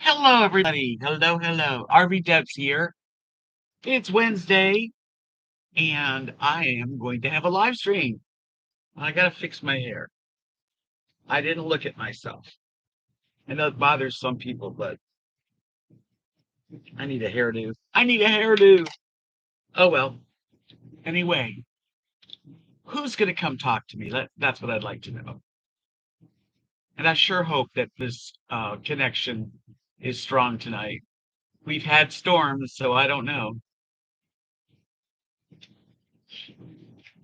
Hello, everybody. Hello, hello. RV Debs here. It's Wednesday, and I am going to have a live stream. I got to fix my hair. I didn't look at myself. I know it bothers some people, but I need a hairdo. I need a hairdo. Oh, well. Anyway, who's going to come talk to me? That's what I'd like to know. And I sure hope that this connection is strong tonight. We've had storms, so I don't know.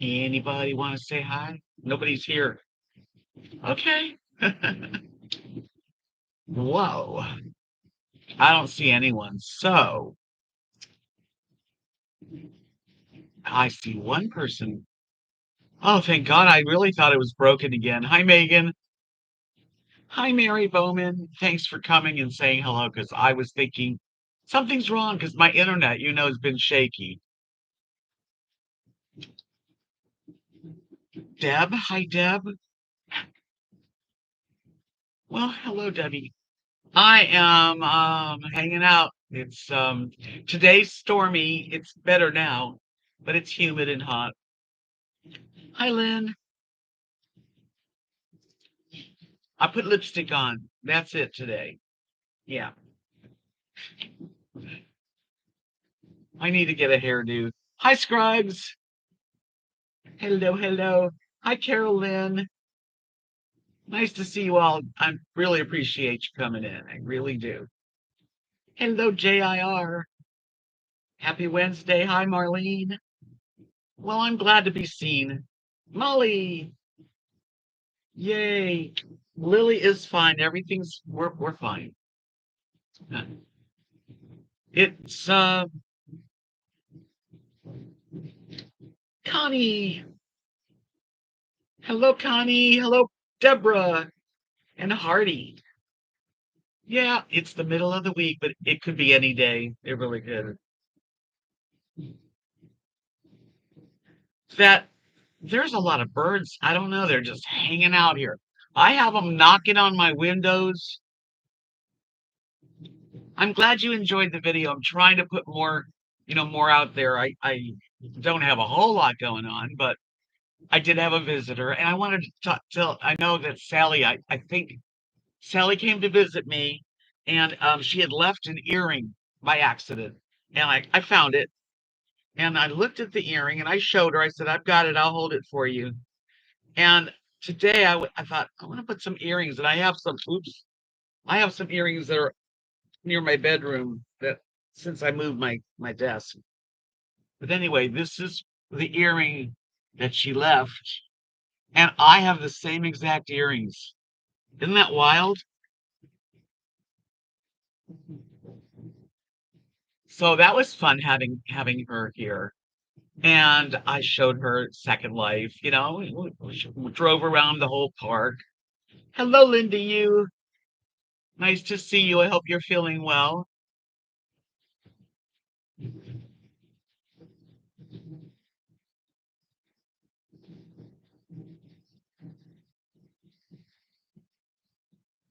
Anybody want to say hi? Nobody's here. Okay. Whoa. I don't see anyone. So I see one person. Oh, thank God. I really thought it was broken again. Hi, Megan. Hi, Mary Bowman. Thanks for coming and saying hello because I was thinking something's wrong because my internet, has been shaky. Deb. Hi, Deb. Well, hello, Debbie. I am hanging out. It's today's stormy. It's better now, but it's humid and hot. Hi, Lynn. I put lipstick on. That's it today. Yeah. I need to get a hairdo. Hi, Scribes. Hello, hello. Hi, Carolyn. Nice to see you all. I really appreciate you coming in. I really do. Hello, JIR. Happy Wednesday. Hi, Marlene. Well, I'm glad to be seen. Molly. Yay. Lily is fine. We're fine. It's Connie. Hello, Connie. Hello, Deborah and Hardy. Yeah, it's the middle of the week, but it could be any day. It really could. That there's a lot of birds. I don't know. They're just hanging out here. I have them knocking on my windows. I'm glad you enjoyed the video. I'm trying to put more out there. I don't have a whole lot going on, but I did have a visitor, and I wanted to tell. I know that Sally. I think Sally came to visit me, and she had left an earring by accident, and I found it. And I looked at the earring and I showed her. I said, I've got it. I'll hold it for you. And today I thought, I want to put some earrings. And I have some earrings that are near my bedroom that since I moved my desk. But anyway, this is the earring that she left. And I have the same exact earrings. Isn't that wild? So that was fun having her here. And I showed her Second Life. We drove around the whole park. Hello, Linda. You. Nice to see you. I hope you're feeling well.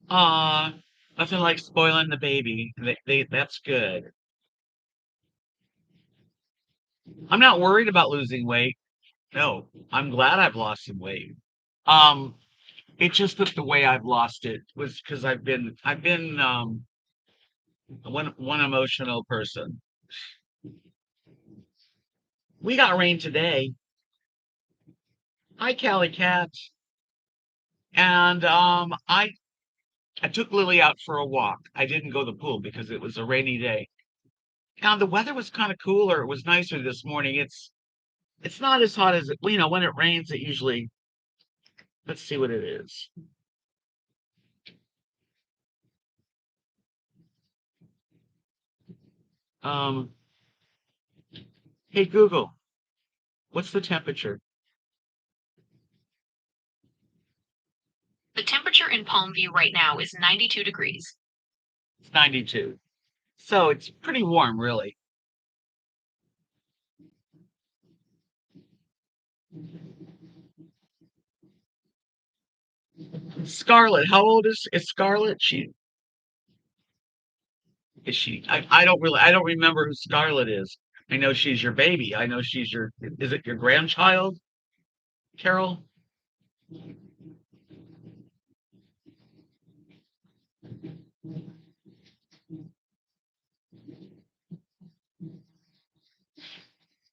Ah, nothing like spoiling the baby. That's good. I'm not worried about losing weight. No, I'm glad I've lost some weight. Um, it's just that the way I've lost it was because I've been one emotional person. We got rain today. Hi, Callie Cat. And I took Lily out for a walk. I didn't go to the pool because it was a rainy day. And the weather was kind of cooler. It was nicer this morning. It's not as hot as when it rains, it usually, let's see what it is. Um, hey Google, what's the temperature? The temperature in Palmview right now is 92 degrees. It's 92. So it's pretty warm, really. Scarlett, how old is Scarlett? Is she? I don't remember who Scarlett is. I know she's your baby. I know she's your. Is it your grandchild, Carol?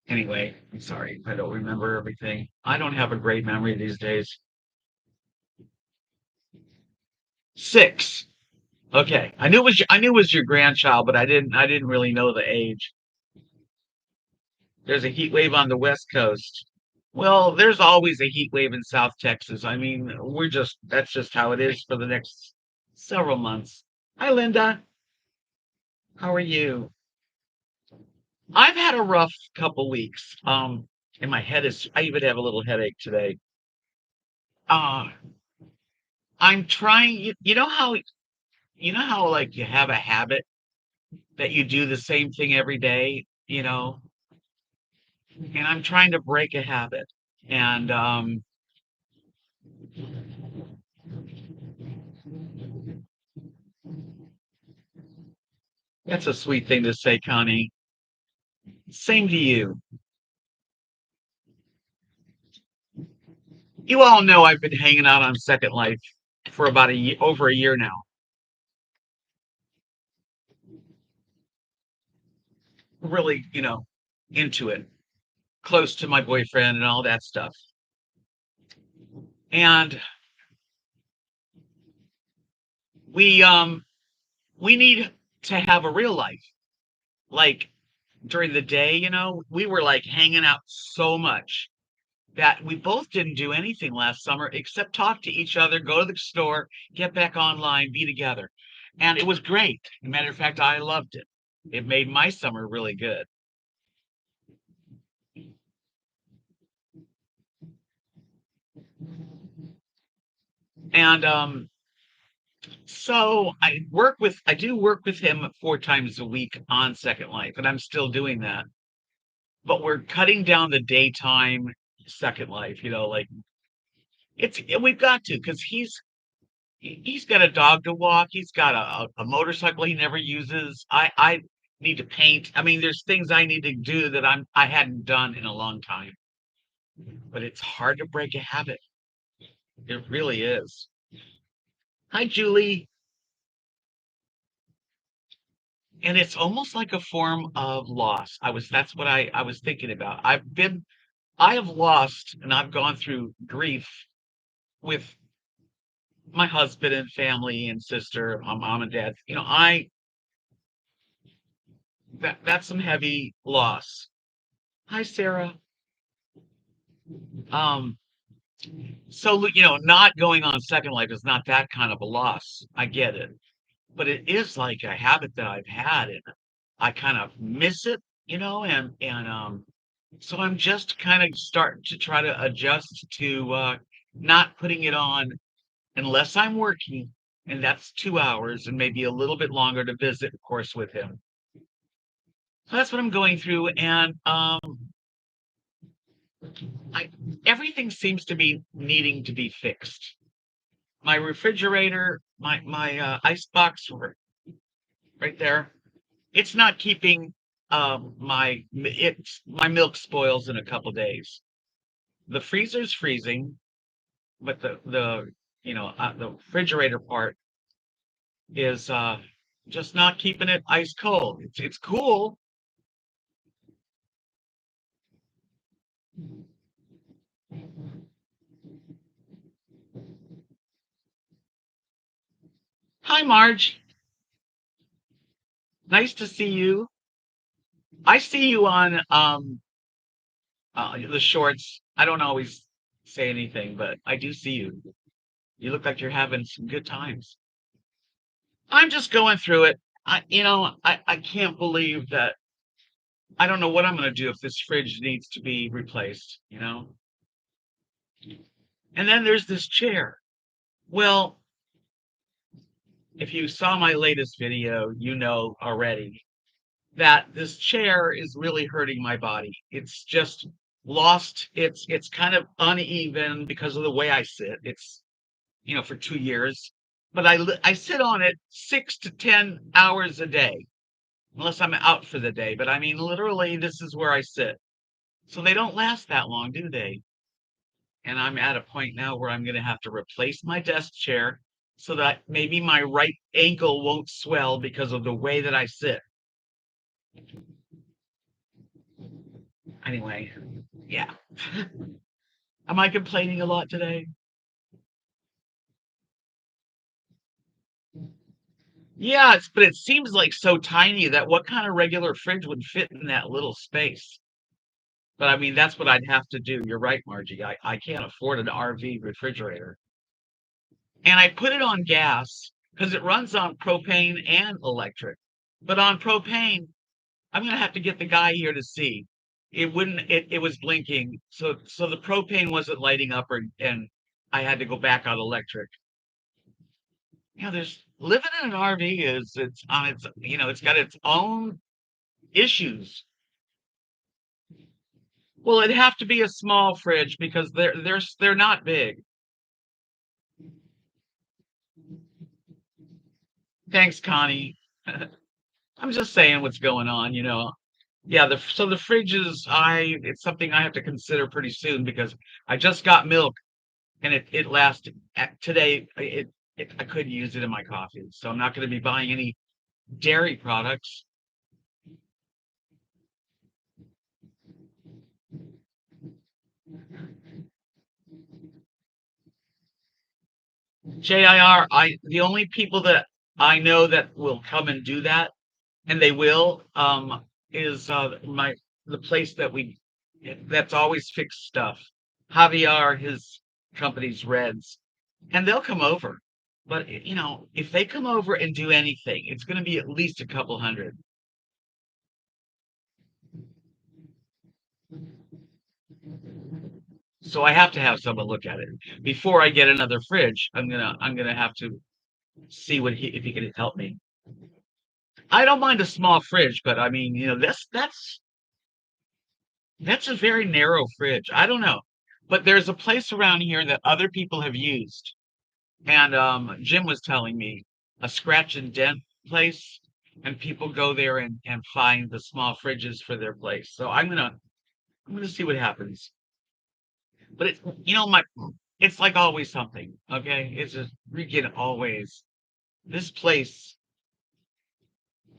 Anyway, I'm sorry. I don't remember everything. I don't have a great memory these days. 6. Okay. I knew it was your grandchild, but I didn't really know the age. There's a heat wave on the West Coast. Well, there's always a heat wave in South Texas. I mean, that's just how it is for the next several months. Hi, Linda. How are you? I've had a rough couple weeks. And I even have a little headache today. Uh, I'm trying, you know how like you have a habit that you do the same thing every day, and I'm trying to break a habit. And that's a sweet thing to say, Connie. Same to you. You all know I've been hanging out on Second Life for about over a year now. Really, into it, close to my boyfriend and all that stuff. And we um we need to have a real life. Like during the day, we were like hanging out so much that we both didn't do anything last summer except talk to each other, go to the store, get back online, be together. And it was great. As a matter of fact, I loved it. It made my summer really good. And so I do work with him 4 times a week on Second Life, and I'm still doing that. But we're cutting down the daytime Second Life, like we've got to because he's got a dog to walk. He's got a motorcycle he never uses. I need to paint. I mean, there's things I need to do that I hadn't done in a long time. But it's hard to break a habit. It really is. Hi, Julie. And it's almost like a form of loss. That's what I was thinking about. I have lost and I've gone through grief with my husband and family and sister, my mom and dad. That's some heavy loss. Hi, Sarah. Um, so not going on Second Life is not that kind of a loss. I get it, but it is like a habit that I've had, and I kind of miss it, and so I'm just kind of starting to try to adjust to not putting it on unless I'm working, and that's 2 hours and maybe a little bit longer to visit, of course, with him. So that's what I'm going through, and I everything seems to be needing to be fixed. My refrigerator, my ice box right there, it's not keeping my milk spoils in a couple days. The freezer's freezing, but the refrigerator part is just not keeping it ice cold. It's cool. Hi, Marge. Nice to see you. I see you on the shorts. I don't always say anything, but I do see you. You look like you're having some good times. I'm just going through it. I can't believe that. I don't know what I'm going to do if this fridge needs to be replaced. And then there's this chair. Well, if you saw my latest video, you know already that this chair is really hurting my body. It's just lost. It's kind of uneven because of the way I sit. It's for 2 years, but I sit on it 6 to 10 hours a day. unless I'm out for the day. But I mean, literally, this is where I sit. So they don't last that long, do they? And I'm at a point now where I'm going to have to replace my desk chair so that maybe my right ankle won't swell because of the way that I sit. Anyway, yeah. Am I complaining a lot today? Yeah, but it seems like so tiny that what kind of regular fridge would fit in that little space? But I mean, that's what I'd have to do. You're right, Margie. I can't afford an RV refrigerator. And I put it on gas because it runs on propane and electric. But on propane, I'm gonna have to get the guy here to see. It wouldn't it was blinking. So the propane wasn't lighting up and I had to go back on electric. There's living in an RV is it's on its it's got its own issues. Well, it'd have to be a small fridge because they're not big. Thanks, Connie. I'm just saying what's going on. Yeah, the fridge is it's something I have to consider pretty soon because I just got milk and it lasted today. I couldn't use it in my coffee, so I'm not going to be buying any dairy products. JIR, the only people that I know that will come and do that, and they will, is the place that's always fixed stuff. Javier, his company's Reds, and they'll come over. But if they come over and do anything, it's going to be at least a couple hundred. So I have to have someone look at it before I get another fridge. I'm gonna have to see if he can help me. I don't mind a small fridge, but I mean, that's a very narrow fridge. I don't know, but there's a place around here that other people have used, and Jim was telling me a scratch and dent place, and people go there and find the small fridges for their place. So I'm gonna see what happens. But my it's like always something. Okay, it's just freaking always. This place,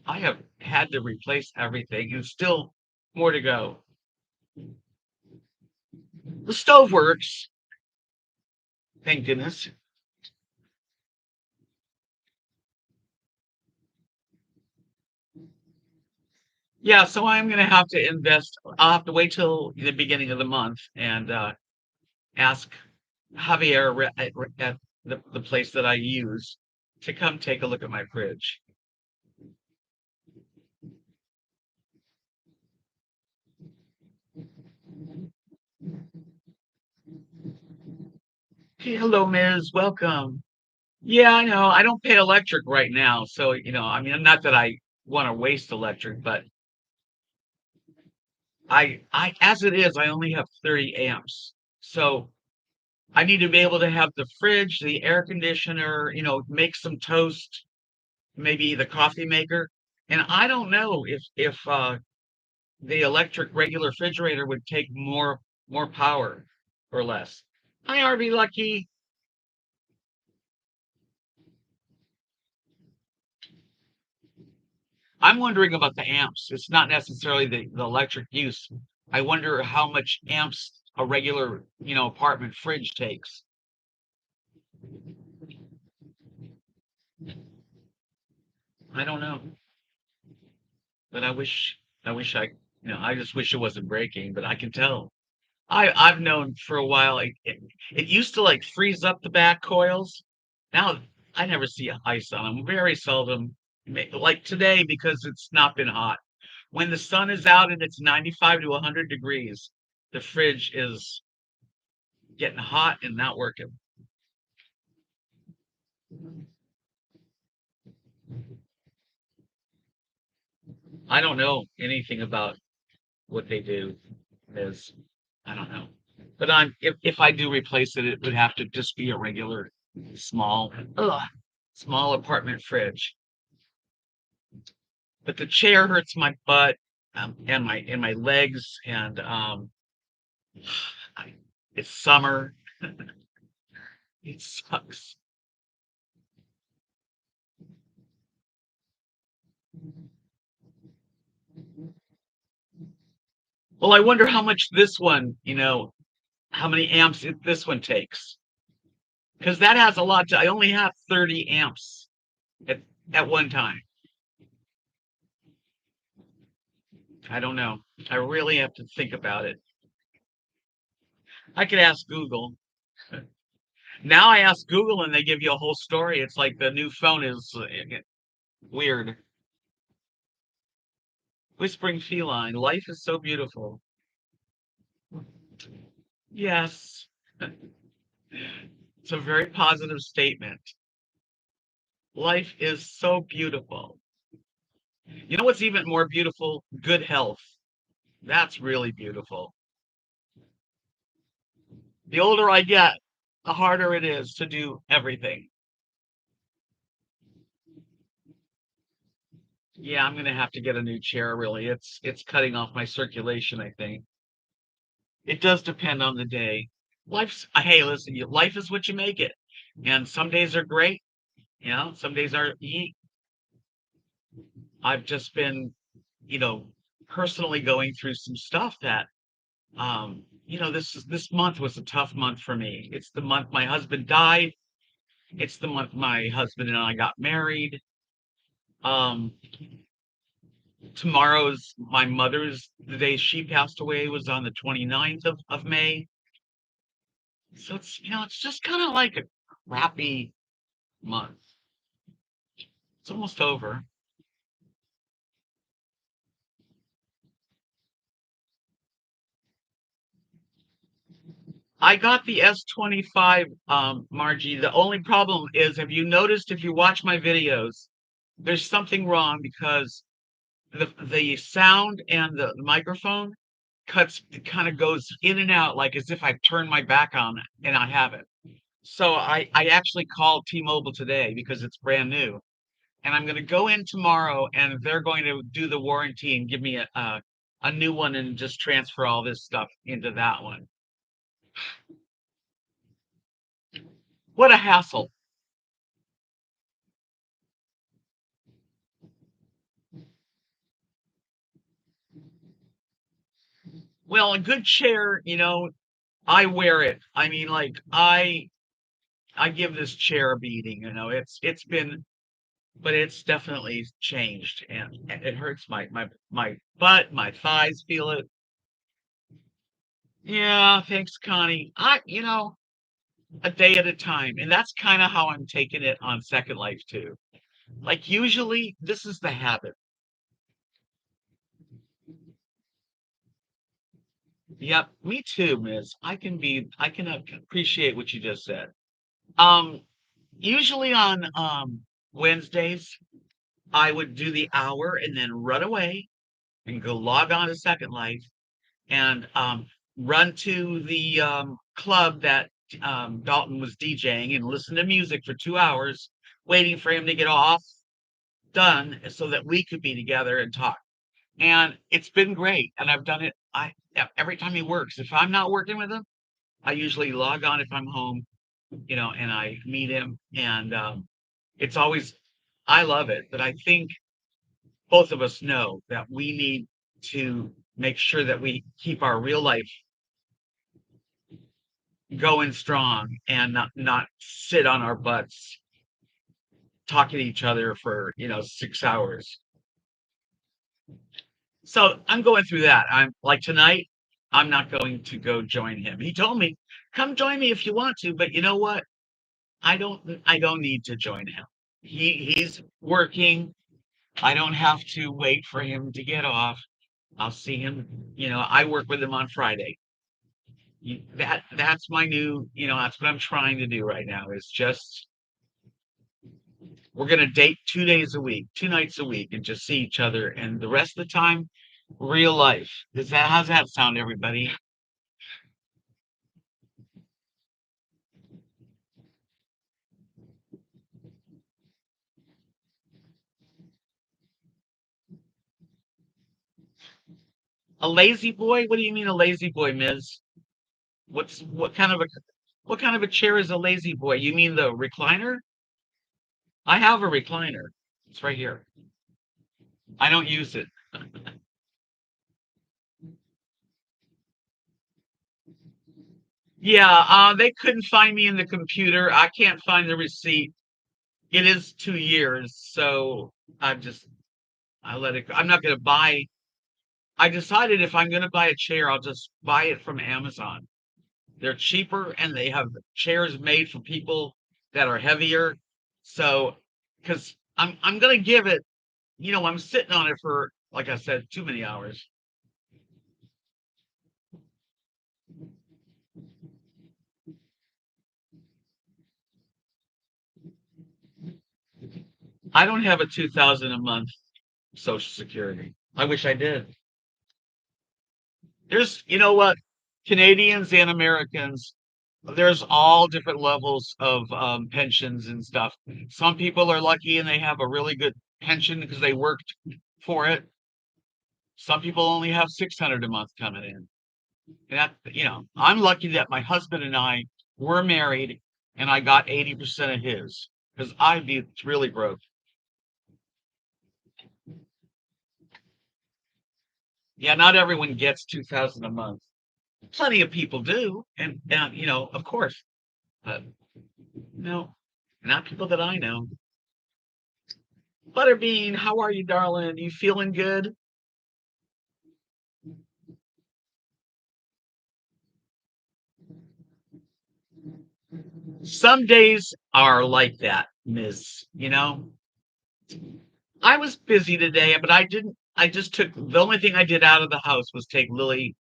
I have had to replace everything, and still more to go. The stove works, thank goodness. Yeah, so I'm gonna have to invest. I'll have to wait till the beginning of the month and ask Javier at the place that I use to come take a look at my fridge. Hey, hello, Ms. Welcome. Yeah, I know. I don't pay electric right now, so I mean, not that I want to waste electric, but as it is, I only have 30 amps. So I need to be able to have the fridge, the air conditioner, make some toast, maybe the coffee maker. And I don't know if the electric regular refrigerator would take more power or less. Hi, RV Lucky. I'm wondering about the amps. It's not necessarily the electric use. I wonder how much amps a regular, apartment fridge takes. I don't know, but I just wish it wasn't breaking, but I can tell. I've known for a while. It used to like freeze up the back coils. Now I never see ice on them. Very seldom. Like today because it's not been hot. When the sun is out and it's 95 to 100 degrees, the fridge is getting hot and not working. I don't know anything about what they do. Is I don't know. But if I do replace it, it would have to just be a regular small, ugh, small apartment fridge. but the chair hurts my butt, and my legs, and I, it's summer. It sucks. Well, I wonder how much this one, how many amps this one takes, because that has a lot. I only have 30 amps at at one time. I don't know. I really have to think about it. I could ask Google. Now I ask Google and they give you a whole story. It's like the new phone is weird. Whispering feline. Life is so beautiful. Yes, it's a very positive statement. Life is so beautiful. You know what's even more beautiful? Good health. That's really beautiful. The older I get, the harder it is to do everything. Yeah, I'm gonna have to get a new chair, really. It's cutting off my circulation, I think. It does depend on the day. Hey, listen, life is what you make it. And some days are great, some days are I've just been, you know, personally going through some stuff that this month was a tough month for me. It's the month my husband died. It's the month my husband and I got married. Um, Tomorrow's my mother's the day she passed away was on the 29th of May. So it's just kind of like a crappy month. It's almost over. I got the S25, Margie. The only problem is, have you noticed if you watch my videos, there's something wrong because the sound and the microphone kind of goes in and out like as if I've turned my back on it, and I haven't. So I actually called T-Mobile today because it's brand new, and I'm going to go in tomorrow, and they're going to do the warranty and give me a new one and just transfer all this stuff into that one. What a hassle. Well, a good chair, I wear it. I mean, like I give this chair a beating. It's been, but it's definitely changed, and it hurts my butt, my thighs feel it. Yeah, thanks, Connie. A day at a time, and that's kind of how I'm taking it on Second Life too. Like usually, this is the habit. Yep, me too, Miss. I can appreciate what you just said. Um, Usually on Wednesdays, I would do the hour and then run away and go log on to Second Life and run to the club that Dalton was DJing and listen to music for 2 hours, waiting for him to get off, done, so that we could be together and talk. And it's been great. And I've done it. Every time he works. If I'm not working with him, I usually log on if I'm home, and I meet him. And it's always, I love it. But I think both of us know that we need to make sure that we keep our real life going strong and not sit on our butts talking to each other for 6 hours. So I'm going through that. I'm like tonight, I'm not going to go join him. He told me, come join me if you want to, but you know what? I don't need to join him. He's working. I don't have to wait for him to get off. I'll see him. I work with him on Friday. That's my new, that's what I'm trying to do right now is just we're gonna date 2 days a week, 2 nights a week, and just see each other. And the rest of the time, real life. How's that sound, everybody? A lazy boy? What do you mean a lazy boy, Ms.? What kind of a chair is a lazy boy? You mean the recliner? I have a recliner. It's right here. I don't use it. Yeah, they couldn't find me in the computer. I can't find the receipt. It is 2 years, so I just I let it go. I'm not gonna buy. I decided if I'm gonna buy a chair, I'll just buy it from Amazon. They're cheaper and they have chairs made for people that are heavier. So, because I'm gonna give it, I'm sitting on it for, like I said, too many hours. I don't have a 2,000 a month Social Security. I wish I did. There's, you know what, Canadians and Americans, there's all different levels of pensions and stuff. Some people are lucky and they have a really good pension because they worked for it. Some people only have 600 a month coming in. And I'm lucky that my husband and I were married and I got 80% of his because I'd be really broke. Yeah, not everyone gets 2,000 a month. Plenty of people do, and of course, but no, not people that I know. Butterbean, how are you, darling? You feeling good? Some days are like that, Miss. I was busy today, but I didn't. I just took the only thing I did out of the house was take Lily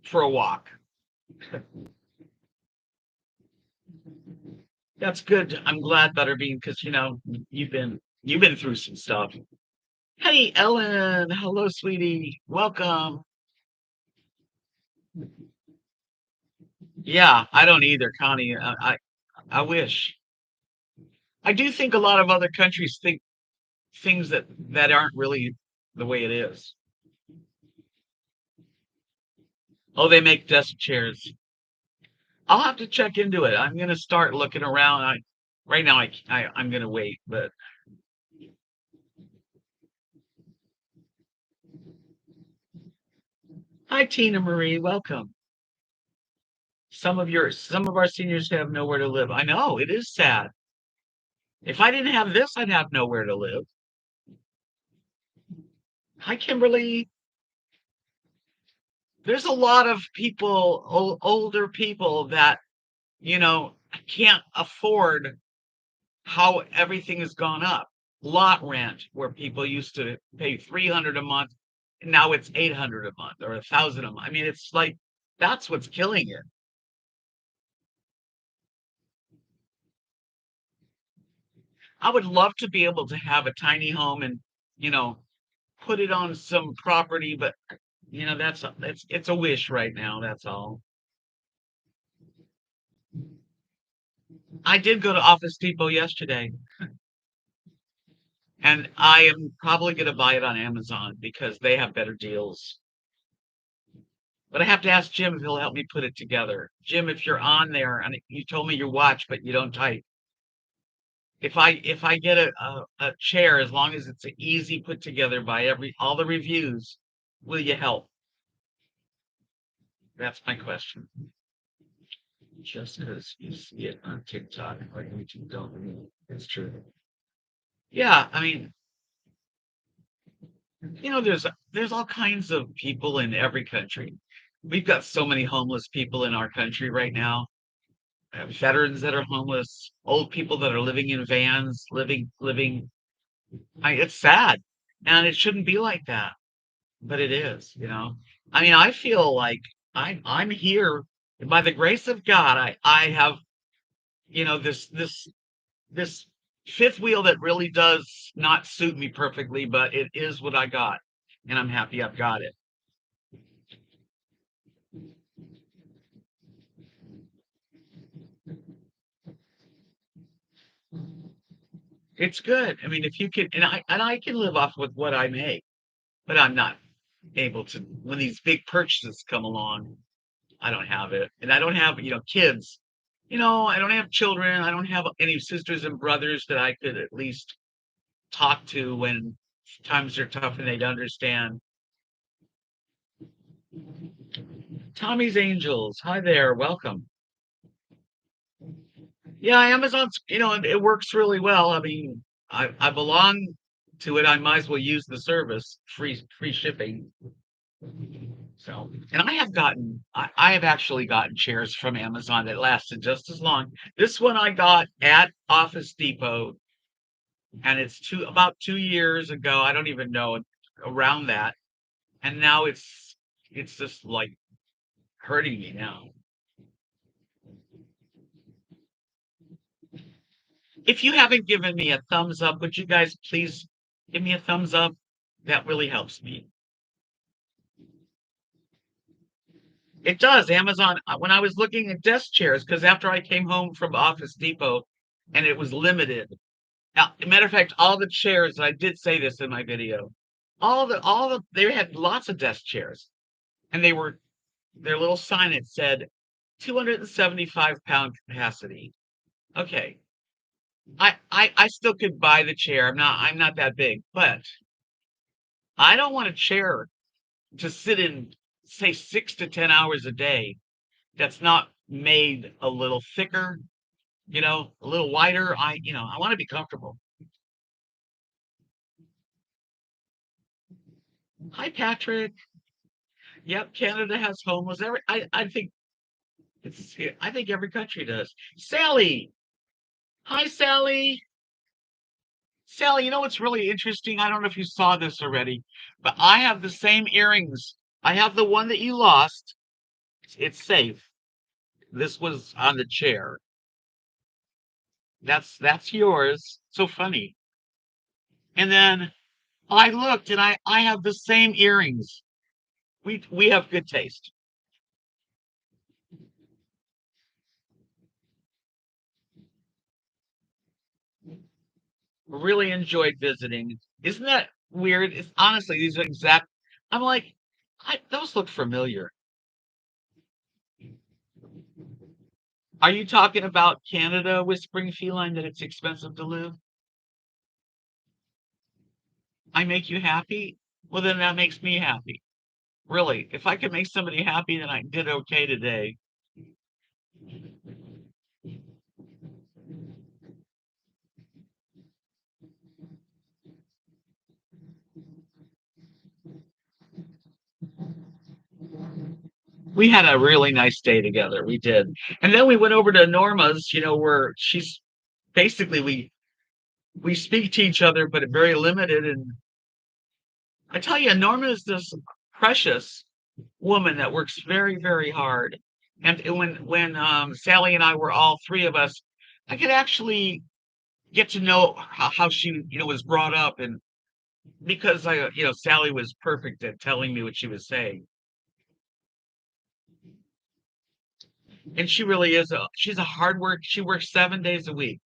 for a walk. That's good. I'm glad, Butterbean, because you've been through some stuff. Hey, Ellen. Hello, sweetie. Welcome. Yeah, I don't either, Connie. I wish. I do think a lot of other countries think things that aren't really the way it is. Oh, they make desk chairs. I'll have to check into it. I'm gonna start looking around. Right now I'm gonna wait, but hi Tina Marie, welcome. Some of our seniors have nowhere to live. I know, it is sad. If I didn't have this, I'd have nowhere to live. Hi Kimberly. There's a lot of people, older people that, you know, can't afford how everything has gone up. Lot rent, where people used to pay 300 a month, now it's 800 a month or 1,000 a month. I mean, it's like that's what's killing it. I would love to be able to have a tiny home and, you know, put it on some property, but that's it's a wish right now, that's all. I did go to Office Depot yesterday, and I am probably going to buy it on Amazon because they have better deals. But I have to ask Jim if he'll help me put it together. Jim, if you're on there, and you told me you watch, but you don't type. If I get a chair, as long as it's easy put together by all the reviews, will you help? That's my question. Just because you see it on TikTok or YouTube, don't mean it's true. Yeah, I mean, there's all kinds of people in every country. We've got so many homeless people in our country right now. Veterans that are homeless, old people that are living in vans, living. It's sad, and it shouldn't be like that, but it is. I mean, I feel like I'm here by the grace of God. I have this fifth wheel that really does not suit me perfectly, but it is what I got, and I'm happy I've got it. It's good. I mean, if you can, and I can live off with what I make, but I'm not. able to, when these big purchases come along, I don't have it. And I don't have, kids. I don't have children. I don't have any sisters and brothers that I could at least talk to when times are tough and they'd understand. Tommy's Angels. Hi there. Welcome. Yeah, Amazon's, it works really well. I mean, I belong to it. I might as well use the service, free shipping. So, and I have actually gotten chairs from Amazon that lasted just as long. This one I got at Office Depot, and it's about 2 years ago. I don't even know, around that, and now it's just like hurting me now. If you haven't given me a thumbs up, would you guys please give me a thumbs up? That really helps me. It does. Amazon, when I was looking at desk chairs, because after I came home from Office Depot and it was limited. Matter of fact, all the chairs, I did say this in my video, they had lots of desk chairs, and their little sign, it said 275-pound capacity. Okay. I still could buy the chair. I'm not that big, but I don't want a chair to sit in, say, 6 to 10 hours a day that's not made a little thicker, a little wider. I want to be comfortable. Hi, Patrick. Yep, Canada has homeless. I think every country does. Sally. Hi, Sally. Sally, you know what's really interesting? I don't know if you saw this already, but I have the same earrings. I have the one that you lost. It's safe. This was on the chair. That's yours. So funny. And then I looked and I have the same earrings. We have good taste. Really enjoyed visiting. Isn't that weird? It's honestly these are exact. I'm like, those look familiar. Are you talking about Canada whispering feline that it's expensive to live? I make you happy? Well, then that makes me happy. Really, if I could make somebody happy, then I did okay today. We had a really nice day together. We did. And then we went over to Norma's, where she's basically we speak to each other, but very limited. And I tell you, Norma is this precious woman that works very, very hard. And when Sally and I were all three of us, I could actually get to know how she, was brought up, and because Sally was perfect at telling me what she was saying. And she really is she's a hard work. She works 7 days a week.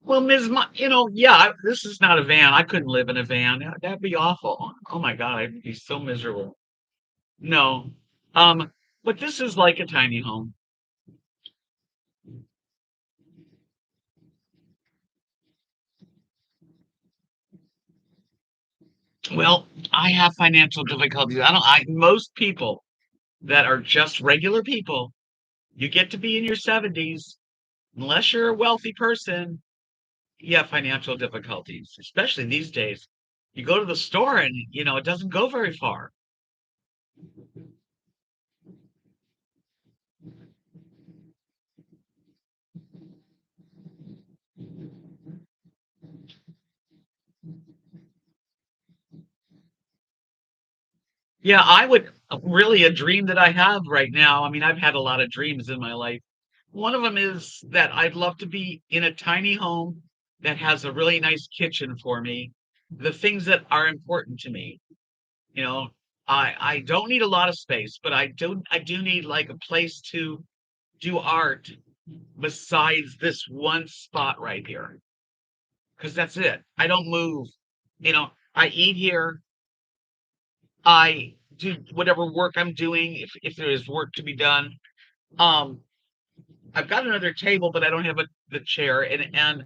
Well, yeah, this is not a van. I couldn't live in a van. That'd be awful. Oh my God, I'd be so miserable. No. But this is like a tiny home. Well, I have financial difficulties. Most people that are just regular people, you get to be in your 70s, unless you're a wealthy person, you have financial difficulties, especially these days. You go to the store and, it doesn't go very far. Yeah, I would really, a dream that I have right now. I mean, I've had a lot of dreams in my life. One of them is that I'd love to be in a tiny home that has a really nice kitchen for me. The things that are important to me, you know, I don't need a lot of space, but I do need like a place to do art besides this one spot right here. Because that's it. I don't move. I eat here. I do whatever work I'm doing if there is work to be done. Um, I've got another table, but I don't have the chair, and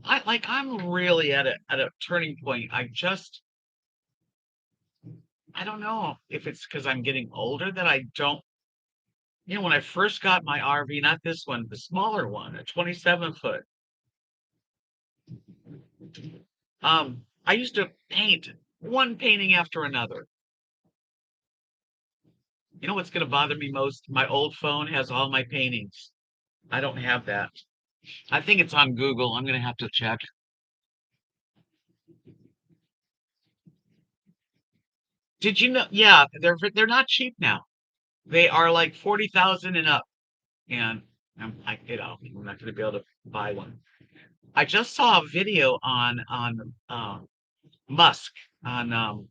I'm really at a turning point. I don't know if it's because I'm getting older that I don't. When I first got my RV, not this one, the smaller one, a 27 foot. I used to paint one painting after another. You know what's going to bother me most? My old phone has all my paintings. I don't have that. I think it's on Google. I'm going to have to check. Did you know? Yeah, they're not cheap now. They are like 40,000 and up, and I'm not going to be able to buy one. I just saw a video on Musk on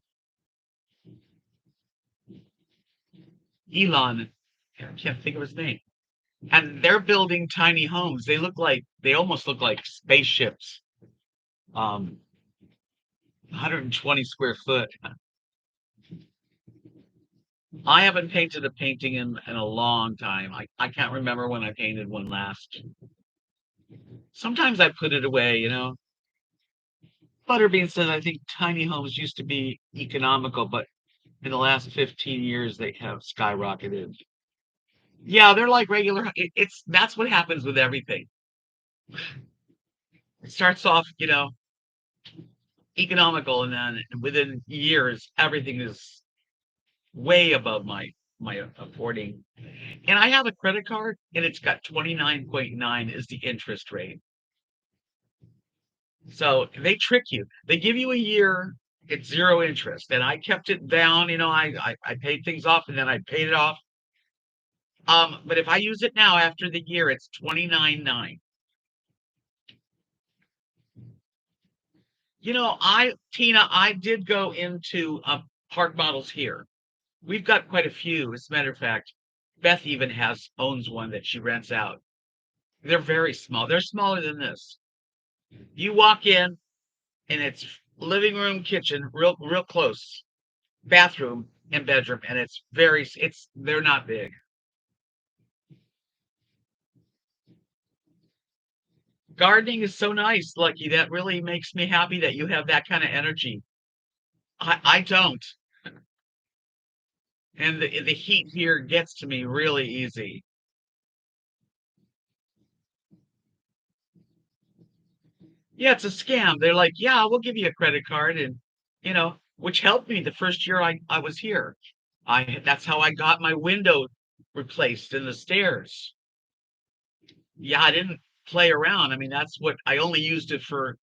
Elon. I can't think of his name. And they're building tiny homes. They almost look like spaceships. 120 square foot. I haven't painted a painting in a long time. I can't remember when I painted one last. Sometimes I put it away. Butterbean says I think tiny homes used to be economical, but in the last 15 years they have skyrocketed. Yeah, they're like regular. That's what happens with everything. It starts off, economical, and then within years everything is way above my affording. And I have a credit card, and it's got 29.9 is the interest rate. So they trick you. They give you a year, it's zero interest. And I kept it down. I paid things off and then I paid it off. But if I use it now after the year, it's 29.9. Tina, I did go into park models here. We've got quite a few. As a matter of fact, Beth even owns one that she rents out. They're very small. They're smaller than this. You walk in and it's living room, kitchen, real close, bathroom and bedroom, and they're not big. Gardening is so nice, Lucky. That really makes me happy that you have that kind of energy. I don't. And the heat here gets to me really easy. Yeah, it's a scam. They're like, yeah, we'll give you a credit card, and which helped me the first year I was here. That's how I got my window replaced in the stairs. Yeah, I didn't play around. I mean, that's what I only used it for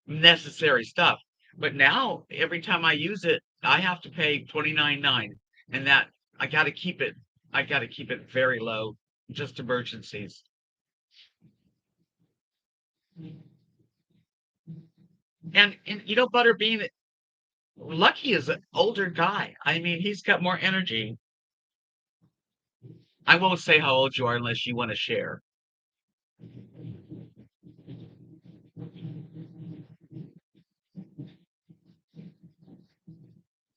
necessary stuff. But now every time I use it, I have to pay 29.9, and that I got to keep it. I got to keep it very low, just emergencies. And Butterbean, Lucky is an older guy. I mean, he's got more energy. I won't say how old you are unless you want to share.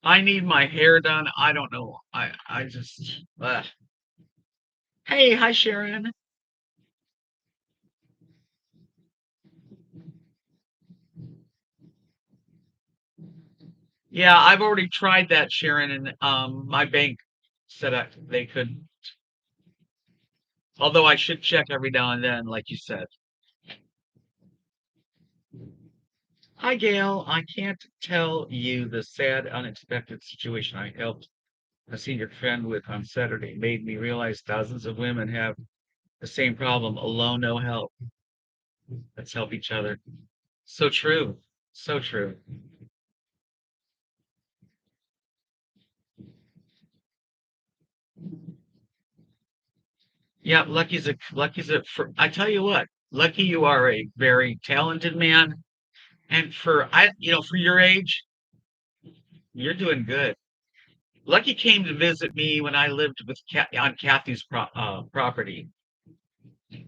I need my hair done. I don't know. I just Hey, hi Sharon. Yeah, I've already tried that, Sharon, and my bank said they couldn't. Although I should check every now and then, like you said. Hi Gail, I can't tell you the sad, unexpected situation I helped a senior friend with on Saturday. Made me realize thousands of women have the same problem. Alone, no help. Let's help each other. So true. So true. Yeah, I tell you what, Lucky, you are a very talented man. And for your age, you're doing good. Lucky came to visit me when I lived with on Kathy's property.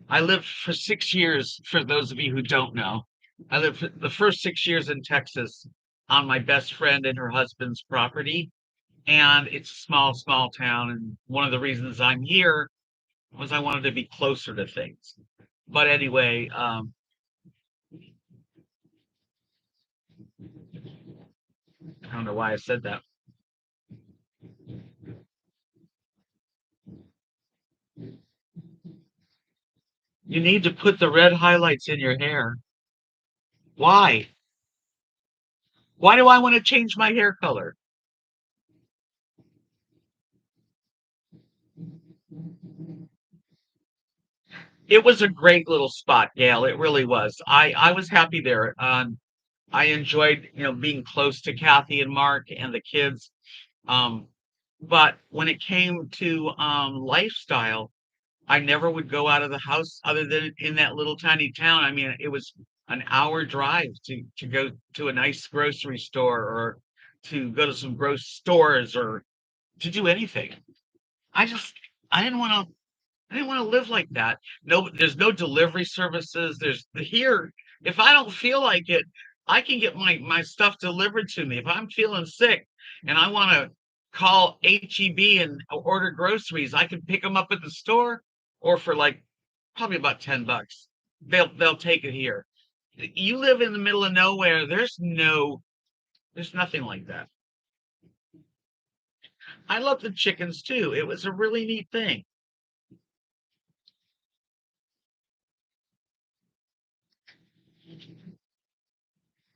I lived for 6 years, for those of you who don't know. I lived for the first 6 years in Texas on my best friend and her husband's property. And it's a small, small town. And one of the reasons I'm here was I wanted to be closer to things. But anyway, I don't know why I said that. You need to put the red highlights in your hair. Why? Why do I want to change my hair color? It was a great little spot, Gail. It really was. I was happy there. I enjoyed, being close to Kathy and Mark and the kids. Um, but when it came to lifestyle, I never would go out of the house other than in that little tiny town. I mean, it was an hour drive to go to a nice grocery store or to go to some grocery stores or to do anything. I just I didn't want to I didn't want to live like that. No, there's no delivery services. There's here. If I don't feel like it, I can get my stuff delivered to me. If I'm feeling sick and I want to call HEB and order groceries, I can pick them up at the store or for like probably about $10. They'll take it here. You live in the middle of nowhere. There's nothing like that. I love the chickens too. It was a really neat thing.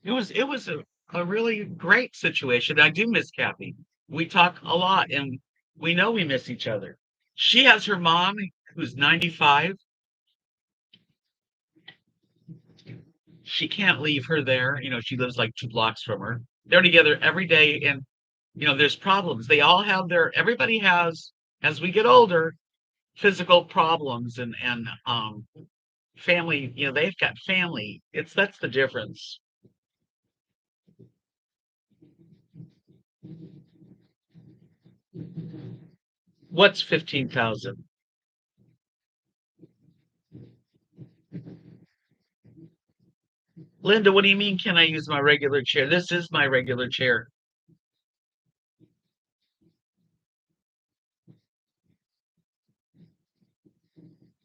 It was a really great situation. I do miss Kathy. We talk a lot and we know we miss each other. She has her mom who's 95. She can't leave her there. She lives like 2 blocks from her. They're together every day and there's problems. Everybody has, as we get older, physical problems and family, they've got family. That's the difference. What's 15,000? Linda, what do you mean, can I use my regular chair? This is my regular chair.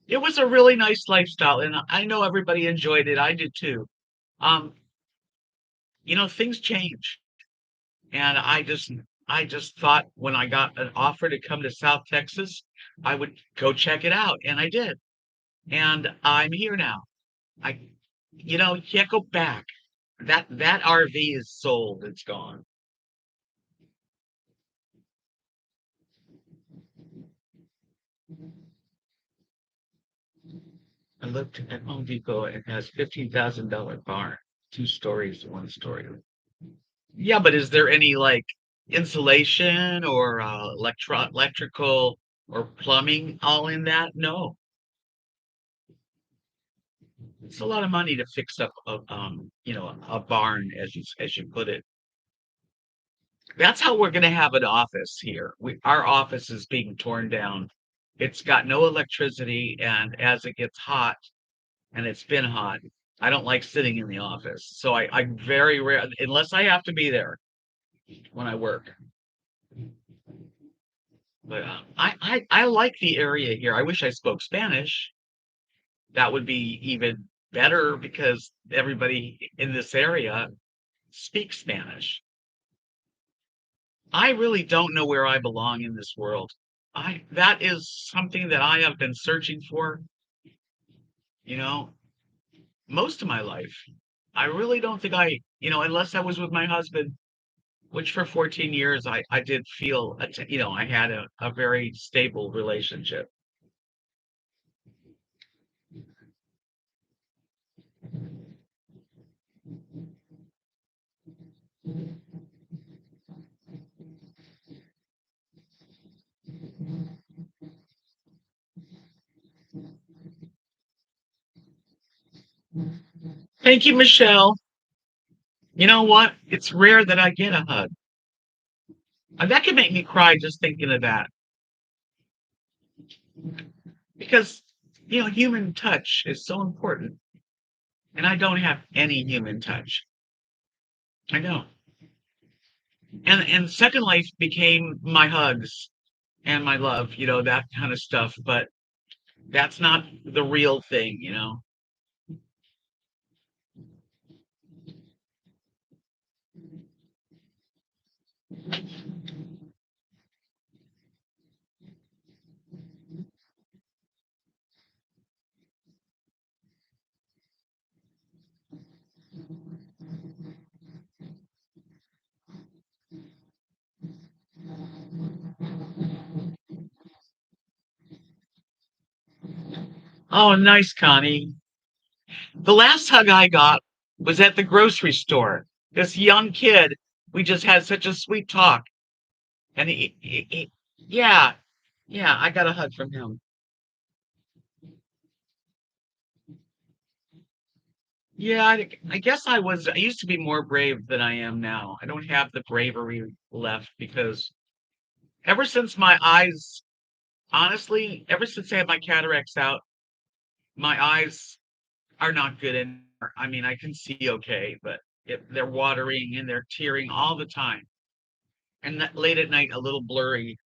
It was a really nice lifestyle, and I know everybody enjoyed it. I did too. Um, things change, and I just thought when I got an offer to come to South Texas, I would go check it out, and I did. And I'm here now. I, you can't go back. That RV is sold. It's gone. I looked at Home Depot. It has $15,000 barn, 2 stories, 1 story. Yeah, but is there any like insulation or electrical or plumbing all in that? No. It's a lot of money to fix up a barn as you put it. That's how we're going to have an office here. Our office is being torn down. It's got no electricity, and as it gets hot, and it's been hot, I don't like sitting in the office. So I very rare, unless I have to be there when I work. But I like the area here. I wish I spoke Spanish. That would be even better because everybody in this area speaks Spanish. I really don't know where I belong in this world. I That is something that I have been searching for, you know, most of my life. I really don't think unless I was with my husband, which for 14 years I did feel, I had a very stable relationship. Thank you, Michelle. You know what? It's rare that I get a hug. And that can make me cry just thinking of that because, human touch is so important. And I don't have any human touch. I don't. And Second Life became my hugs and my love, that kind of stuff. But that's not the real thing. Oh, nice, Connie. The last hug I got was at the grocery store. This young kid, we just had such a sweet talk. And yeah, yeah, I got a hug from him. Yeah, I guess I used to be more brave than I am now. I don't have the bravery left because ever since my eyes, honestly, ever since I had my cataracts out, my eyes are not good anymore. I mean, I can see okay, but they're watering and they're tearing all the time. And that late at night, a little blurry.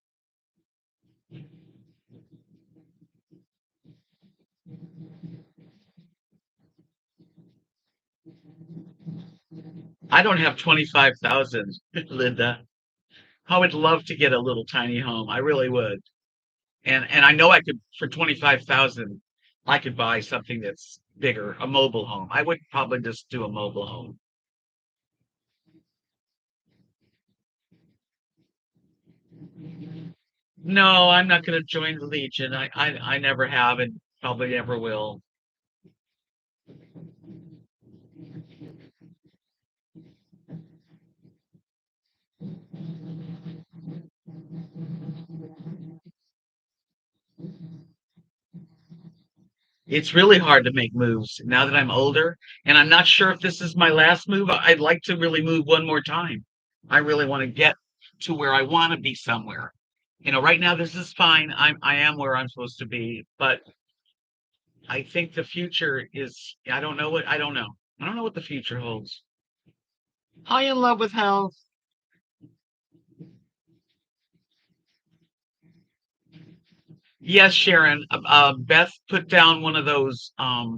I don't have 25,000, Linda. I would love to get a little tiny home. I really would. And I know I could for 25,000, I could buy something that's bigger, a mobile home. I would probably just do a mobile home. No, I'm not going to join the Legion. I never have and probably never will. It's really hard to make moves now that I'm older, and I'm not sure if this is my last move. I'd like to really move one more time. I really want to get to where I want to be somewhere. Right now this is fine. I am where I'm supposed to be, but I think the future is I don't know what I don't know. I don't know what the future holds. I in love with health. Yes, Sharon. Beth put down one of those. I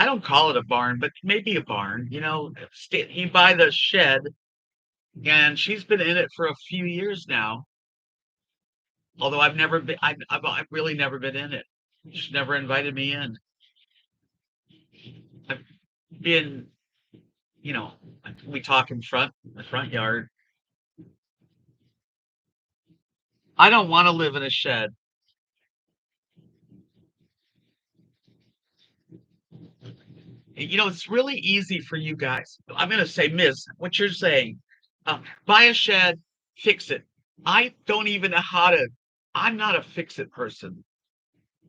don't call it a barn, but maybe a barn. You buy the shed, and she's been in it for a few years now. Although I've never been, I've really never been in it. She's never invited me in. I've been, you know, we talk in the front yard. I don't want to live in a shed. It's really easy for you guys. I'm going to say, Miss, what you're saying, buy a shed, fix it. I don't even know how to, I'm not a fix it person.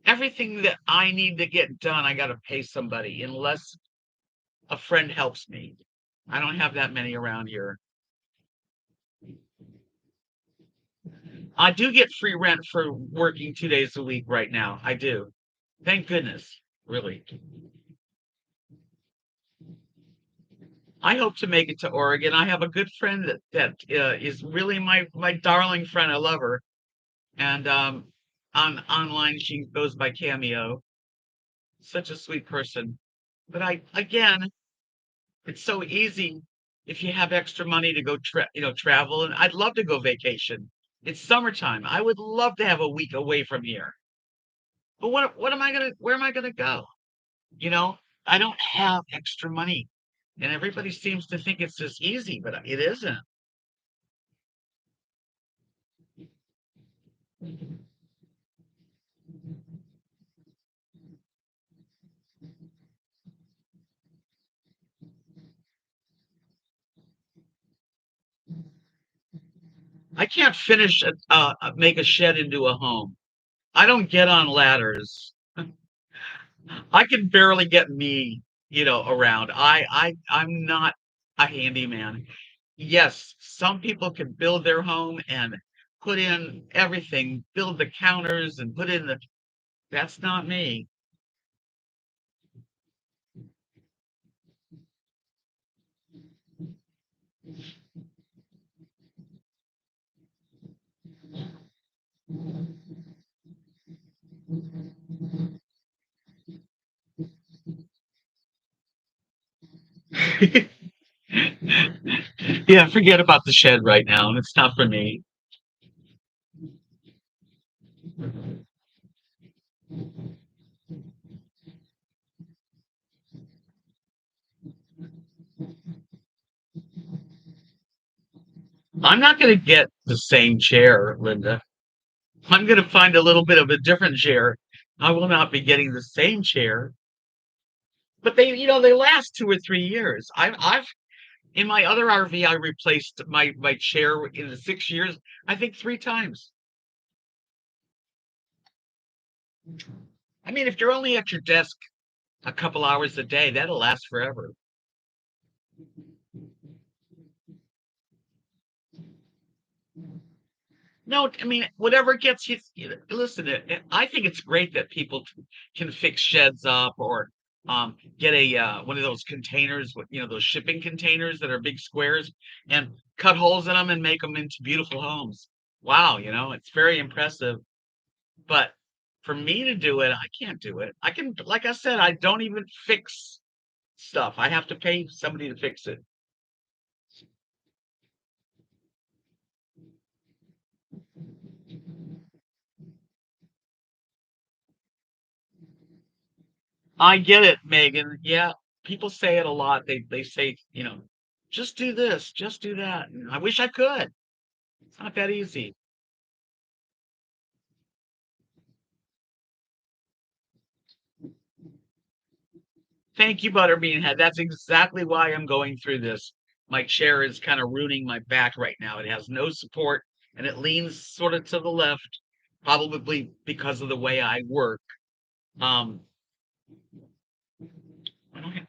Everything that I need to get done, I got to pay somebody unless a friend helps me. I don't have that many around here. I do get free rent for working 2 days a week right now. I do. Thank goodness, really. I hope to make it to Oregon. I have a good friend that is really my darling friend. I love her, and on online she goes by Cameo. Such a sweet person. But again, it's so easy if you have extra money to go travel. And I'd love to go vacation. It's summertime. I would love to have a week away from here. But what am I gonna where am I gonna go? You know, I don't have extra money. And everybody seems to think it's just easy, but it isn't. I can't make a shed into a home. I don't get on ladders. I can barely get me, around. I'm not a handyman. Yes, some people can build their home and put in everything, build the counters and put in the that's not me. Yeah, forget about the shed right now. It's not for me. I'm not going to get the same chair, Linda. I'm going to find a little bit of a different chair. I will not be getting the same chair, but they last 2 or 3 years. I've in my other RV, I replaced my chair in the 6 years, I think 3 times. I mean, if you're only at your desk a couple hours a day, that'll last forever. No, I mean, whatever gets listen, I think it's great that people can fix sheds up or get a one of those containers with, those shipping containers that are big squares and cut holes in them and make them into beautiful homes. Wow, it's very impressive. But for me to do it, I can't do it. I can, like I said, I don't even fix stuff. I have to pay somebody to fix it. I get it, Megan. Yeah, people say it a lot. They say, just do this, just do that. And I wish I could. It's not that easy. Thank you, Butterbean Head. That's exactly why I'm going through this. My chair is kind of ruining my back right now. It has no support and it leans sort of to the left, probably because of the way I work. Um, I don't have,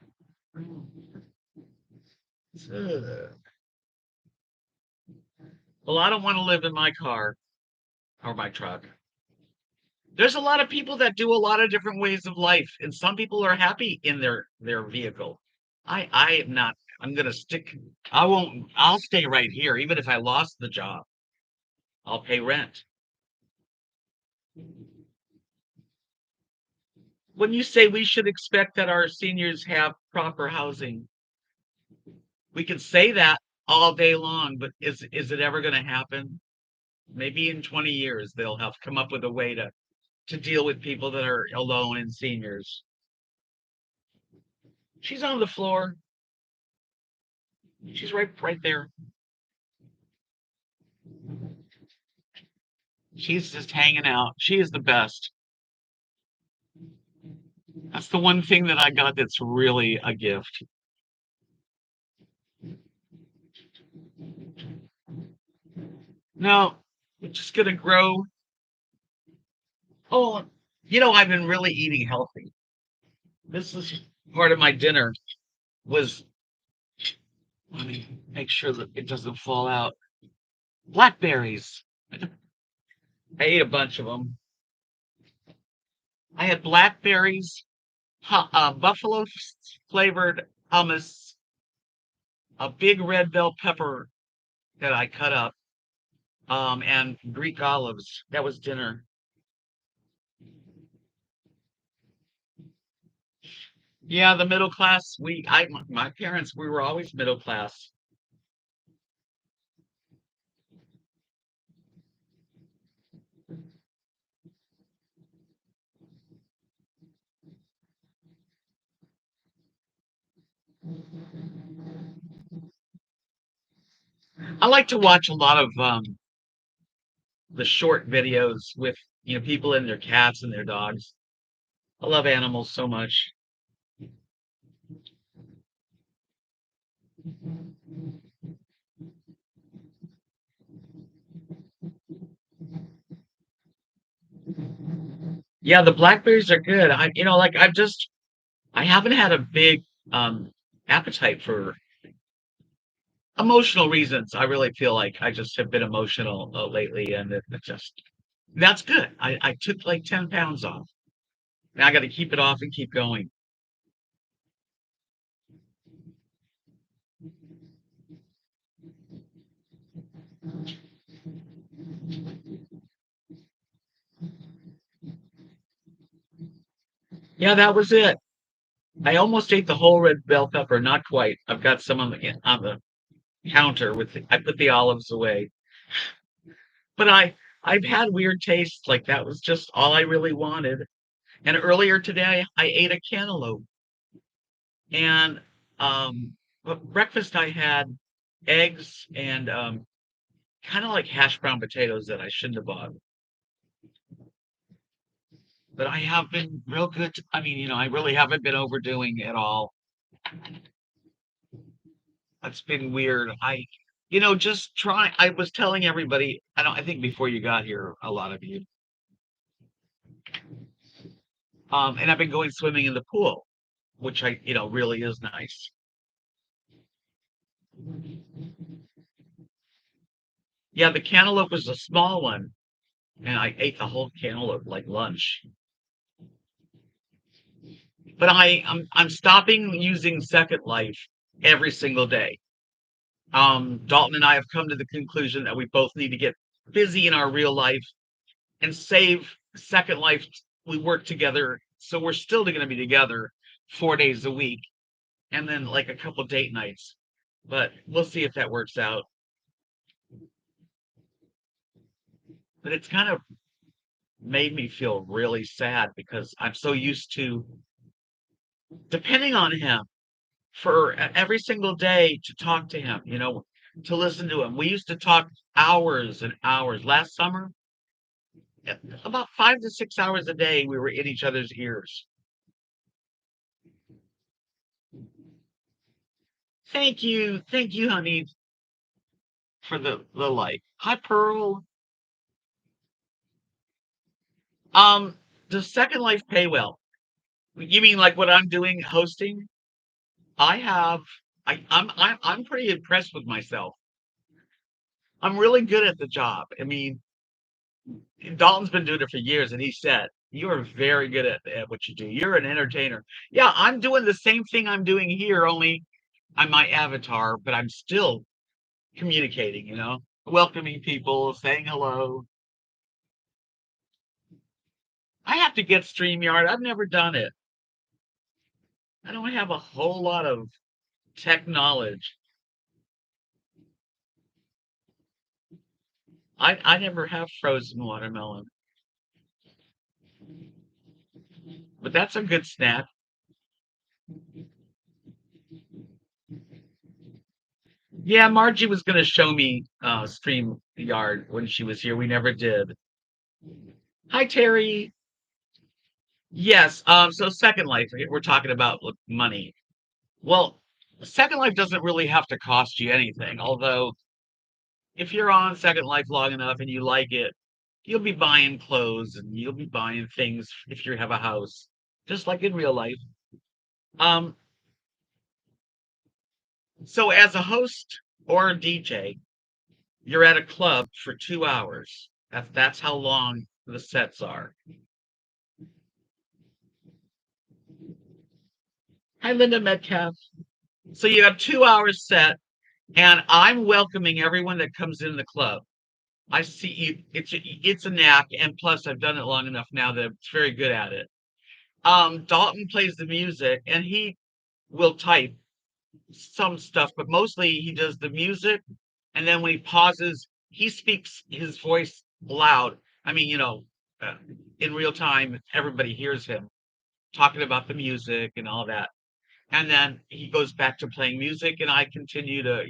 ugh. Well, I don't want to live in my car or my truck. There's a lot of people that do a lot of different ways of life, and some people are happy in their vehicle. I am not. I'm gonna stick. I won't. I'll stay right here, even if I lost the job. I'll pay rent. When you say we should expect that our seniors have proper housing, we can say that all day long, but is it ever going to happen? Maybe in 20 years they'll have come up with a way to deal with people that are alone and seniors. She's on the floor. She's right there. She's just hanging out. She is the best. That's the one thing that I got that's really a gift. No, we're just gonna grow. Oh, I've been really eating healthy. This is part of my dinner was let me make sure that it doesn't fall out. Blackberries. I ate a bunch of them. I had blackberries, buffalo flavored hummus, a big red bell pepper that I cut up, and Greek olives. That was dinner. Yeah, the middle class. My parents, we were always middle class. I like to watch a lot of the short videos with people and their cats and their dogs. I love animals so much. Yeah, the blackberries are good. I haven't had a big um appetite for Emotional reasons. I really feel like I just have been emotional lately, and it just that's good. I took like 10 pounds off. Now I got to keep it off and keep going. Yeah, that was it. I almost ate the whole red bell pepper, not quite. I've got some on the counter with I put the olives away. But I've had weird tastes, like that was just all I really wanted. And earlier today I ate a cantaloupe. And but breakfast I had eggs and kind of like hash brown potatoes that I shouldn't have bought. But I have been real good. I mean, I really haven't been overdoing at all. It's been weird. Just try. I was telling everybody, I think before you got here, a lot of you, and I've been going swimming in the pool, which really is nice. Yeah, the cantaloupe was a small one, and I ate the whole cantaloupe like lunch. But I'm stopping using Second Life every single day. Dalton and I have come to the conclusion that we both need to get busy in our real life and save Second Life. We work together, so we're still going to be together 4 days a week, and then like a couple date nights. But we'll see if that works out. But it's kind of made me feel really sad because I'm so used to depending on him for every single day to talk to him, to listen to him. We used to talk hours and hours. Last summer, about 5 to 6 hours a day, we were in each other's ears. Thank you, honey, for the like. Hi, Pearl. Um, does Second Life pay well? You mean like what I'm doing, hosting? I have. I'm pretty impressed with myself. I'm really good at the job. I mean, Dalton's been doing it for years, and he said, "You are very good at what you do. You're an entertainer." Yeah, I'm doing the same thing I'm doing here, only I'm my avatar, but I'm still communicating, welcoming people, saying hello. I have to get StreamYard. I've never done it. I don't have a whole lot of tech knowledge. I never have frozen watermelon, but that's a good snack. Yeah, Margie was going to show me StreamYard when she was here. We never did. Hi, Terry. Yes. So Second Life, we're talking about money. Well, Second Life doesn't really have to cost you anything. Although, if you're on Second Life long enough and you like it, you'll be buying clothes and you'll be buying things if you have a house, just like in real life. Um, so as a host or a DJ, you're at a club for 2 hours. That's how long the sets are. Hi, Linda Metcalf. So you have 2 hours set, and I'm welcoming everyone that comes in the club. I see you. It's a knack, and plus I've done it long enough now that it's very good at it. Dalton plays the music, and he will type some stuff, but mostly he does the music, and then when he pauses, he speaks his voice loud. I mean, uh, in real time, everybody hears him talking about the music and all that. And then he goes back to playing music, and I continue to,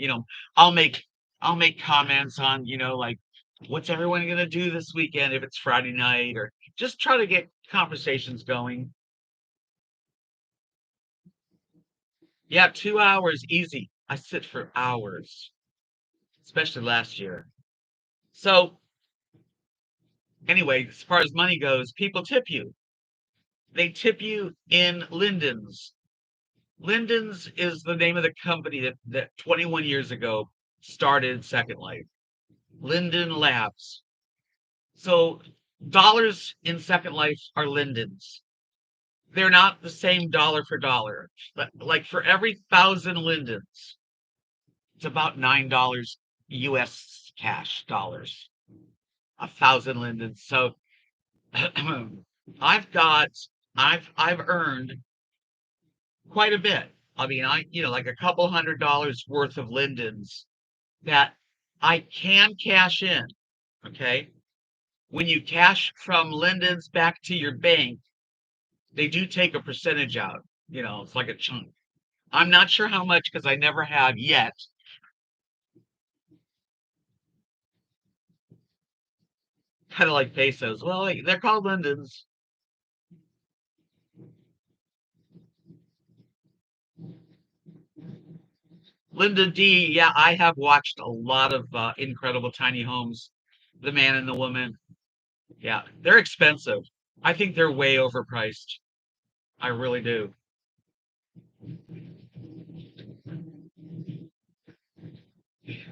I'll make I'll make comments on, like what's everyone gonna do this weekend if it's Friday night, or just try to get conversations going. Yeah, 2 hours easy. I sit for hours, especially last year. So anyway, as far as money goes, people tip you. They tip you in Linden's. Linden's is the name of the company that 21 years ago started Second Life. Linden Labs. So dollars in Second Life are lindens. They're not the same dollar for dollar. But like for every 1,000 lindens, it's about $9 US cash dollars. 1,000 lindens. So I've got I've earned quite a bit. I mean, like a couple $100 worth of lindens that I can cash in. Okay. When you cash from lindens back to your bank, they do take a percentage out. It's like a chunk. I'm not sure how much because I never have yet. Kind of like pesos. Well, they're called lindens. Linda D, yeah, I have watched a lot of Incredible Tiny Homes, The Man and the Woman. Yeah, they're expensive. I think they're way overpriced. I really do.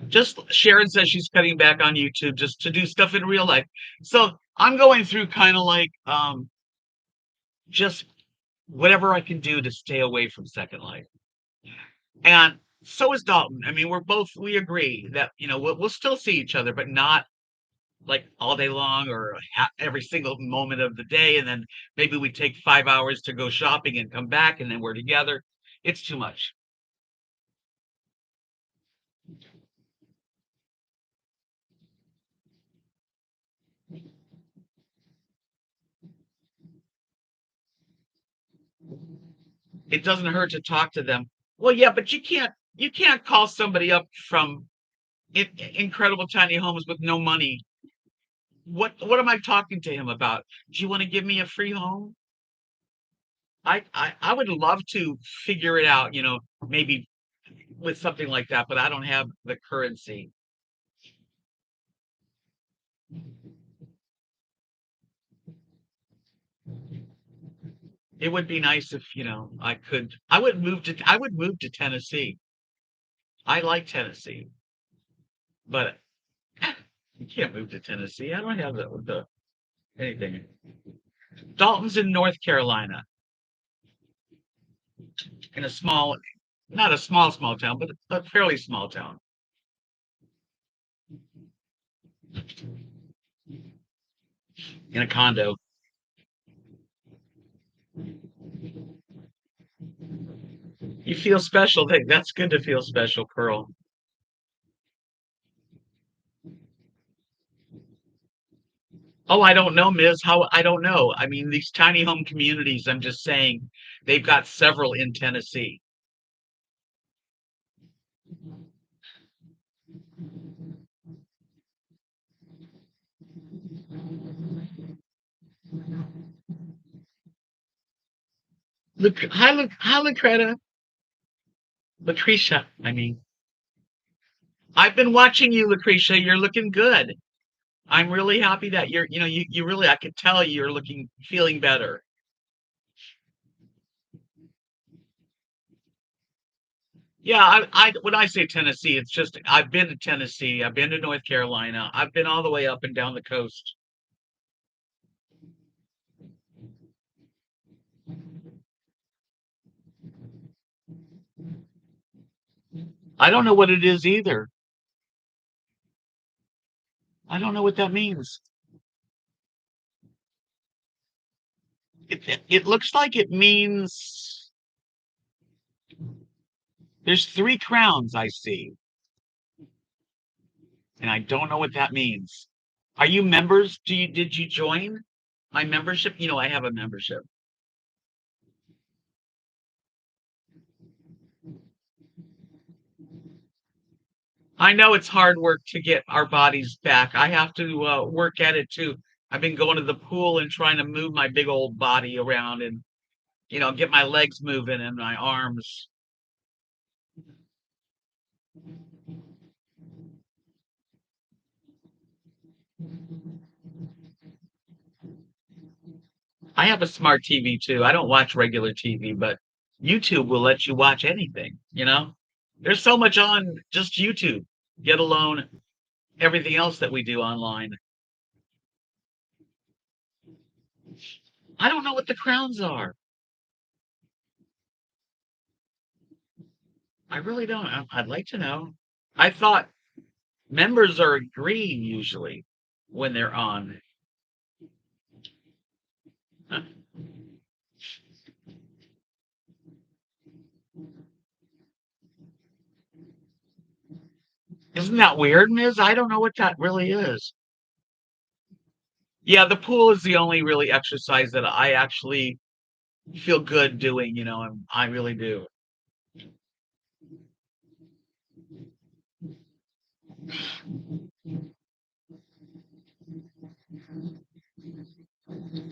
Just Sharon says she's cutting back on YouTube just to do stuff in real life. So I'm going through kind of like just whatever I can do to stay away from Second Life. And so is Dalton. I mean, we agree that, we'll still see each other, but not like all day long or every single moment of the day. And then maybe we take 5 hours to go shopping and come back and then we're together. It's too much. It doesn't hurt to talk to them. Well, yeah, but you can't call somebody up from Incredible Tiny Homes with no money. What am I talking to him about? Do you want to give me a free home? I would love to figure it out, maybe with something like that, but I don't have the currency. It would be nice if, I could. I would move to Tennessee. I like Tennessee, but you can't move to Tennessee. I don't have the anything. Dalton's in North Carolina, in a small, not a small town, but a fairly small town. In a condo. You feel special. Hey, that's good to feel special, Pearl. Oh, I don't know, Ms. How I don't know. I mean, these tiny home communities, I'm just saying, they've got several in Tennessee. Look, hi, Lucreta. Lucretia, I mean. I've been watching you, Lucretia. You're looking good. I'm really happy that you really, I could tell you're feeling better. Yeah, when I say Tennessee, it's just I've been to Tennessee, I've been to North Carolina, I've been all the way up and down the coast. I don't know what it is either. I don't know what that means. It looks like it means there's three crowns I see, and I don't know what that means. Are you members? Did you join my membership? I have a membership. I know it's hard work to get our bodies back. I have to work at it too. I've been going to the pool and trying to move my big old body around and get my legs moving and my arms. I have a smart TV too. I don't watch regular TV, but YouTube will let you watch anything. There's so much on just YouTube. get alone everything else that we do online. I don't know what the crowns are. I really don't. I'd like to know. I thought members are green usually when they're on. Isn't that weird, Ms.? I don't know what that really is. Yeah, the pool is the only really exercise that I actually feel good doing, and I really do.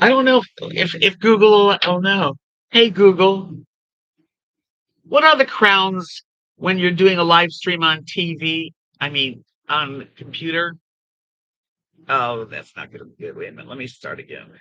I don't know if Google will know. Hey Google, what are the crowns when you're doing a live stream on TV? I mean, on computer? Oh, that's not gonna be good. Wait a minute, let me start again.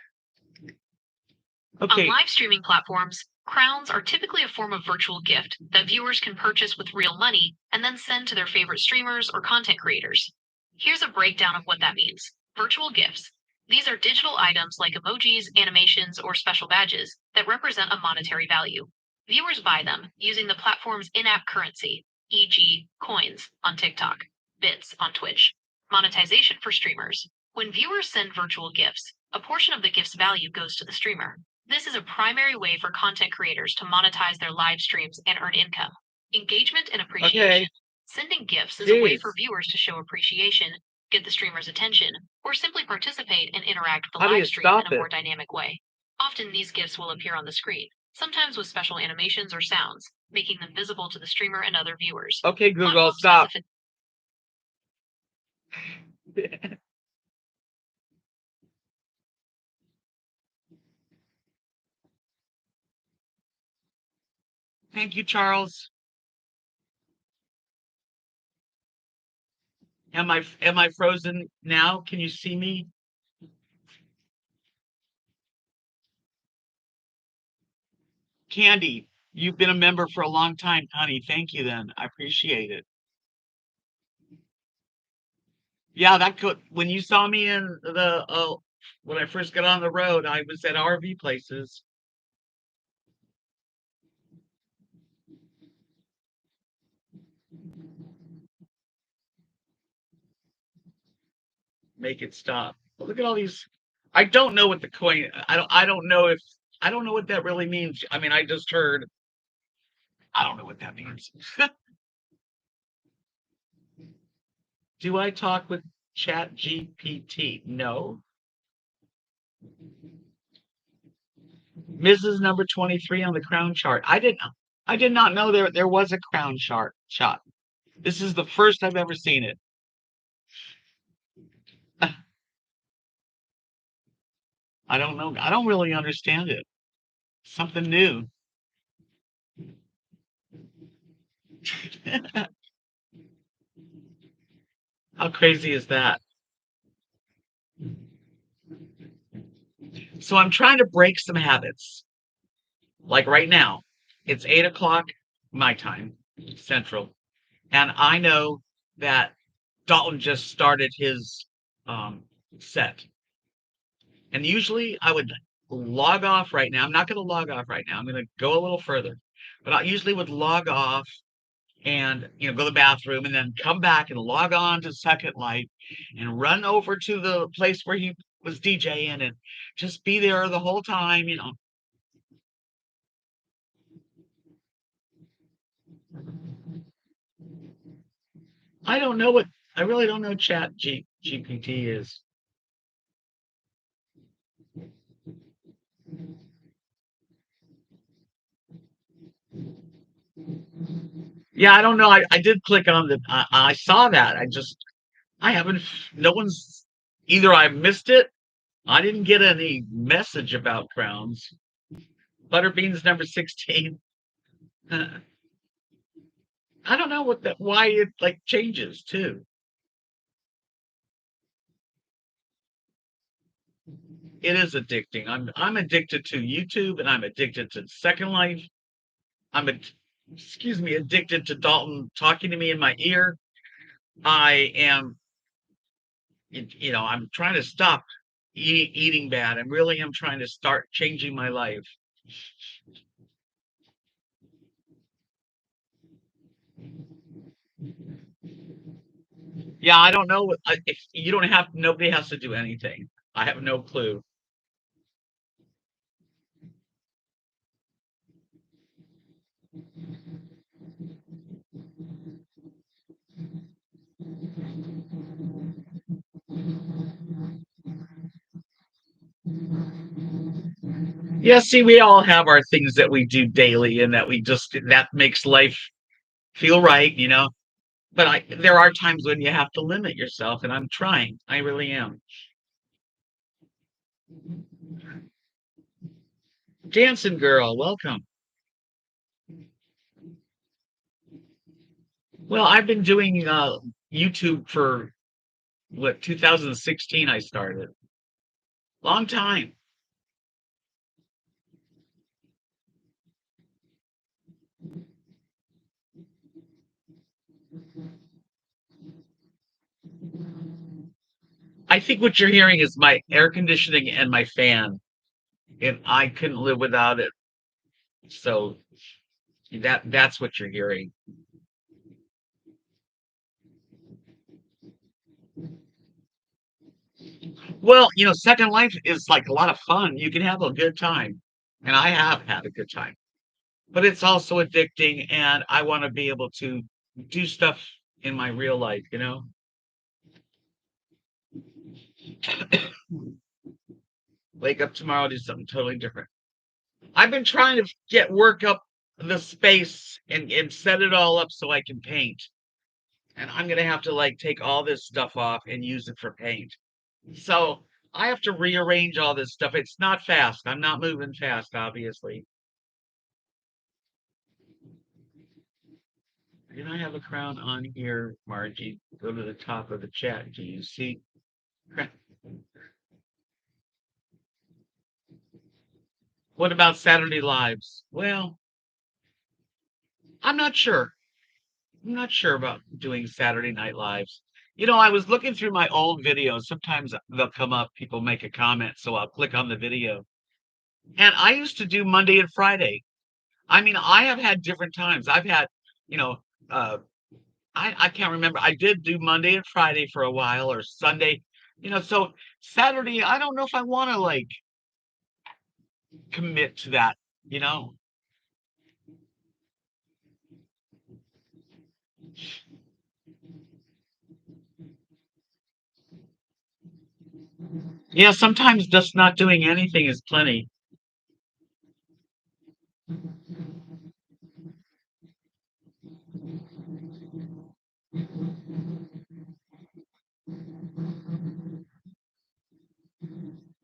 On Okay, live streaming platforms, crowns are typically a form of virtual gift that viewers can purchase with real money and then send to their favorite streamers or content creators. Here's a breakdown of what that means. Virtual gifts. These are digital items like emojis, animations, or special badges that represent a monetary value. Viewers buy them using the platform's in-app currency, e.g., coins on TikTok, bits on Twitch. Monetization for streamers. When viewers send virtual gifts, a portion of the gift's value goes to the streamer. This is a primary way for content creators to monetize their live streams and earn income. Engagement and appreciation. okay. Sending gifts is a way Jeez. for viewers to show appreciation, get the streamer's attention, or simply participate and interact with the How do you live stream stop in a more it? dynamic way. Often these gifts will appear on the screen, sometimes with special animations or sounds, making them visible to the streamer and other viewers. Okay, Google, Platform stop. Thank you, Charles. Am I frozen now? Can you see me? Candy, you've been a member for a long time, honey. Thank you then. I appreciate it. Yeah, that could when you saw me in the when I first got on the road, I was at RV places. Make it stop. Look at all these. I don't know what the coin. I don't know if I don't know what that really means. I mean, I just heard. I don't know what that means. Do I talk with Chat GPT? No. Mrs. Number 23 on the crown chart. I did not know there was a crown chart shot. This is the first I've ever seen it. I don't know. I don't really understand it. Something new. How crazy is that? So I'm trying to break some habits. Like right now, it's 8 o'clock my time, Central. And I know that Dalton just started his set. And usually I would log off right now. I'm not going to log off right now. I'm going to go a little further. But I usually would log off and go to the bathroom and then come back and log on to Second Life and run over to the place where he was DJing and just be there the whole time. I don't know what I really don't know GPT is. Yeah, I don't know. I did click on I saw that. I haven't no one's either I missed it. I didn't get any message about crowns. Butterbean's number 16. I don't know why it like changes too. It is addicting. I'm addicted to YouTube and I'm addicted to Second Life. I'm excuse me, addicted to Dalton talking to me in my ear. I am, I'm trying to stop eating bad. I really am trying to start changing my life. Yeah, I don't know. If you don't have, nobody has to do anything. I have no clue. Yeah, see, we all have our things that we do daily and that we just, that makes life feel right. But there are times when you have to limit yourself, and I'm trying. I really am. Dancing girl, welcome. Well, I've been doing YouTube for what 2016 I started. Long time. I think what you're hearing is my air conditioning and my fan, and I couldn't live without it. So that's what you're hearing. Well, Second Life is like a lot of fun. You can have a good time, and I have had a good time. But it's also addicting, and I want to be able to do stuff in my real life. Wake up tomorrow, do something totally different. I've been trying to work up the space and set it all up so I can paint. And I'm gonna have to like take all this stuff off and use it for paint. So I have to rearrange all this stuff. It's not fast. I'm not moving fast, obviously. And I have a crown on here, Margie. Go to the top of the chat. Do you see? What about Saturday lives? Well, I'm not sure. I'm not sure about doing Saturday night lives. I was looking through my old videos. Sometimes they'll come up, people make a comment, so I'll click on the video. And I used to do Monday and Friday. I mean, I have had different times. I've had, you know, uh, I can't remember. I did do Monday and Friday for a while, or Sunday. So Saturday, I don't know if I want to like commit to that. You know, yeah. Sometimes just not doing anything is plenty.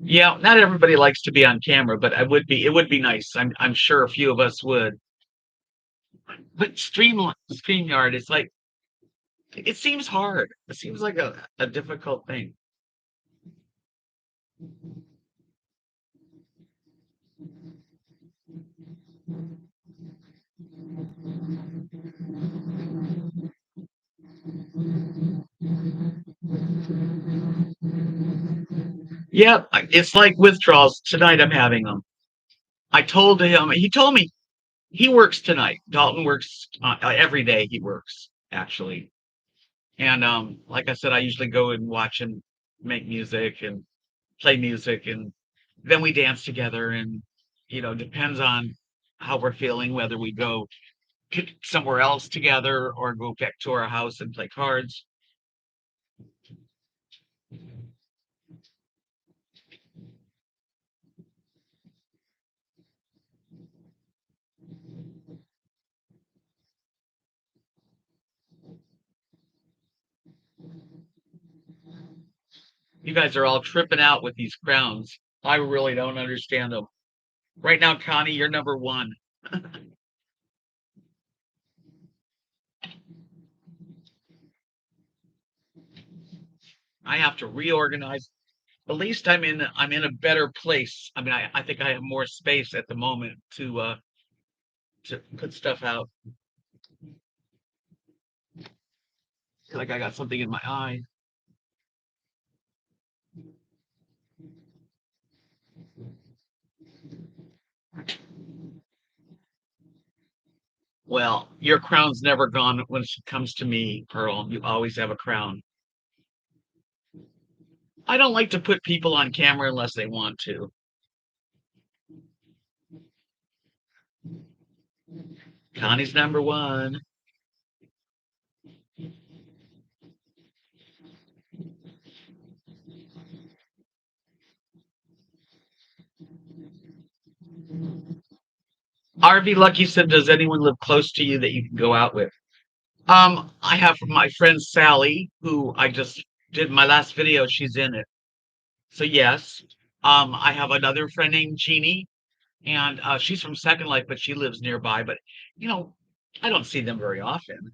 Yeah, not everybody likes to be on camera, but it would be nice. I'm sure a few of us would. But StreamYard, it's like it seems hard. It seems like a difficult thing. Yeah, it's like withdrawals. Tonight I'm having them. I told him, he told me he works tonight. Dalton works every day. He works actually, and like I said, I usually go and watch him make music and play music, and then we dance together. And depends on how we're feeling, whether we go somewhere else together or go back to our house and play cards. You guys are all tripping out with these crowns. I really don't understand them. Right now, Connie, you're number one. I have to reorganize. At least I'm in a better place. I mean, I think I have more space at the moment to put stuff out. feel like I got something in my eye. Well, your crown's never gone when it comes to me, Pearl. You always have a crown. I don't like to put people on camera unless they want to. Connie's number one. RV Lucky said, does anyone live close to you that you can go out with? I have my friend Sally, who I just did my last video. She's in it. So yes. I have another friend named Jeannie, and she's from Second Life, but she lives nearby. But you know, I don't see them very often.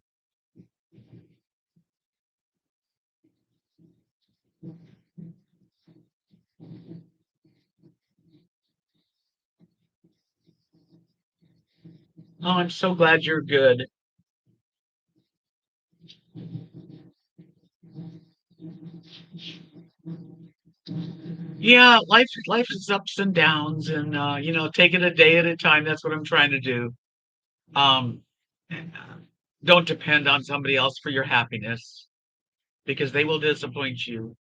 Oh, I'm so glad you're good. Yeah, life is ups and downs, and take it a day at a time. That's what I'm trying to do. Um, don't depend on somebody else for your happiness because they will disappoint you.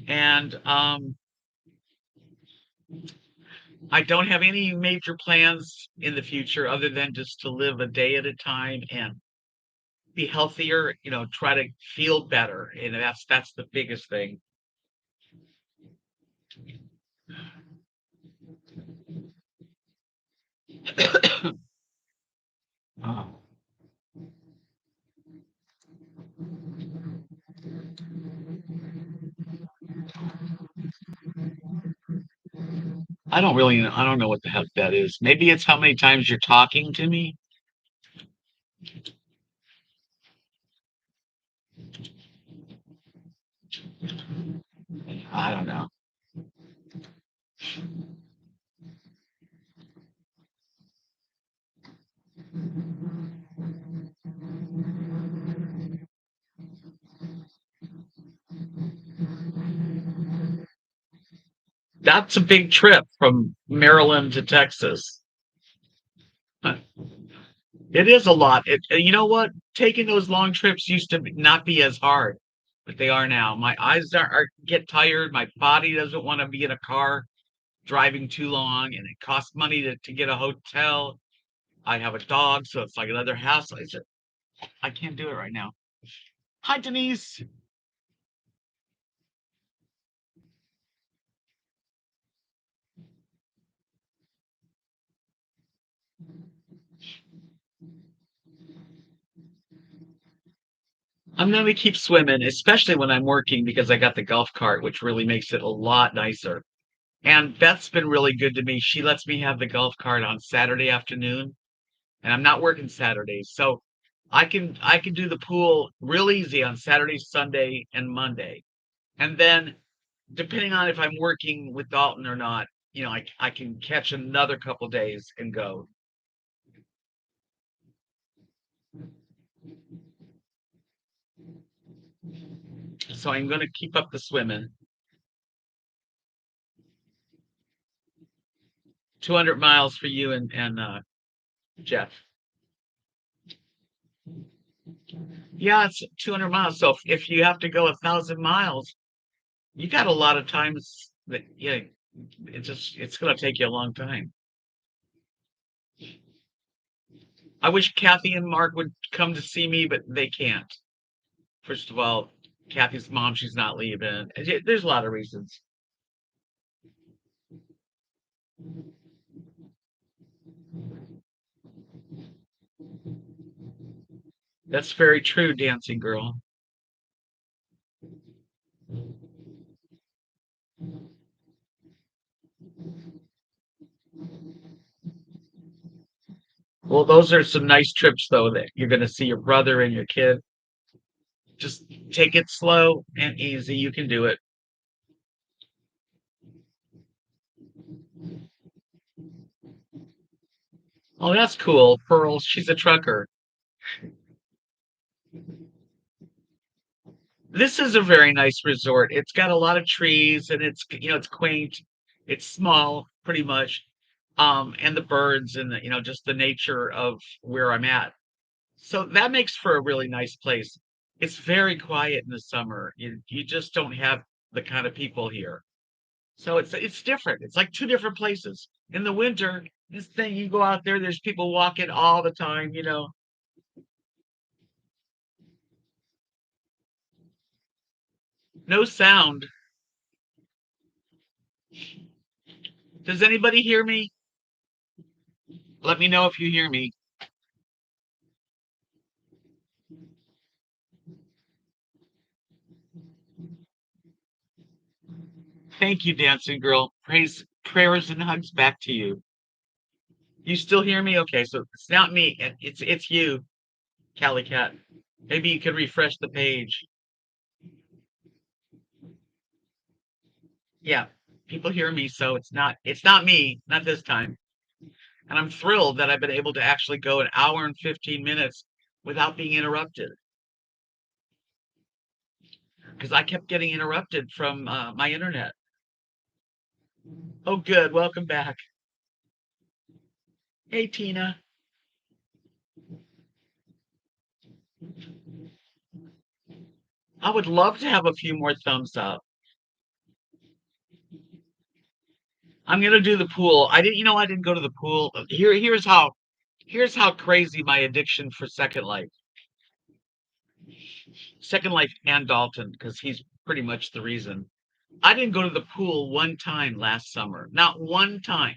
And I don't have any major plans in the future other than just to live a day at a time and be healthier, try to feel better. And that's the biggest thing. Oh, I don't know what the heck that is. Maybe it's how many times you're talking to me. I don't know. That's a big trip from Maryland to Texas. It is a lot. You know what? Taking those long trips used to not be as hard, but they are now. My eyes get tired. My body doesn't want to be in a car driving too long, and it costs money to get a hotel. I have a dog, so it's like another hassle. I can't do it right now. Hi, Denise. I'm gonna keep swimming, especially when I'm working because I got the golf cart, which really makes it a lot nicer. And Beth's been really good to me. She lets me have the golf cart on Saturday afternoon, and I'm not working Saturdays, so I can do the pool real easy on Saturday, Sunday, and Monday. And then depending on if I'm working with Dalton or not, I can catch another couple days and go. So I'm going to keep up the swimming. 200 miles for you and Jeff. Yeah, it's 200 miles. So if you have to go 1,000 miles, you got a lot of times that it's going to take you a long time. I wish Kathy and Mark would come to see me, but they can't. First of all, Kathy's mom, she's not leaving. There's a lot of reasons. That's very true, dancing girl. Well, those are some nice trips, though, that you're going to see your brother and your kid. Just take it slow and easy. You can do it. Oh, that's cool. Pearl, she's a trucker. This is a very nice resort. It's got a lot of trees and it's quaint. It's small, pretty much. And the birds and just the nature of where I'm at. So that makes for a really nice place. It's very quiet in the summer. You just don't have the kind of people here. So it's different. It's like two different places. In the winter, this thing you go out there, there's people walking all the time. No sound. Does anybody hear me? Let me know if you hear me. Thank you, dancing girl. Praise, prayers, and hugs back to you. You still hear me? Okay, so it's not me. It's you, Cali Cat. Maybe you could refresh the page. Yeah, people hear me, so it's not me, not this time. And I'm thrilled that I've been able to actually go an hour and 15 minutes without being interrupted because I kept getting interrupted from my internet. Oh, good. Welcome back. Hey, Tina. I would love to have a few more thumbs up. I'm gonna do the pool. I didn't go to the pool. Here's how crazy my addiction for Second Life and Dalton, because he's pretty much the reason. I didn't go to the pool one time last summer. Not one time.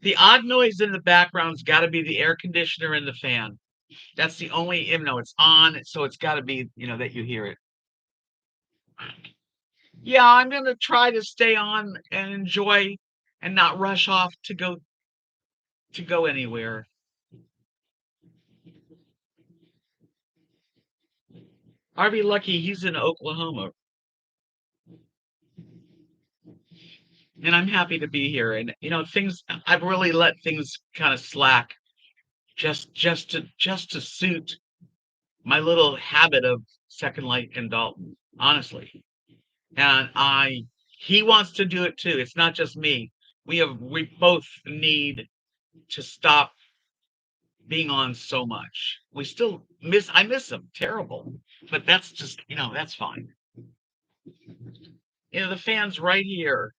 The odd noise in the background's got to be the air conditioner and the fan. That's the only, no, it's on, so it's got to be, that you hear it. Yeah, I'm gonna try to stay on and enjoy and not rush off to go anywhere. RV Lucky, he's in Oklahoma, and I'm happy to be here. And things I've really let things kind of slack just to suit my little habit of Second Light and Dalton, honestly. And I he wants to do it too. It's not just me. We both need to stop being on so much. We still I miss him terrible. But that's just, that's fine. The fan's right here.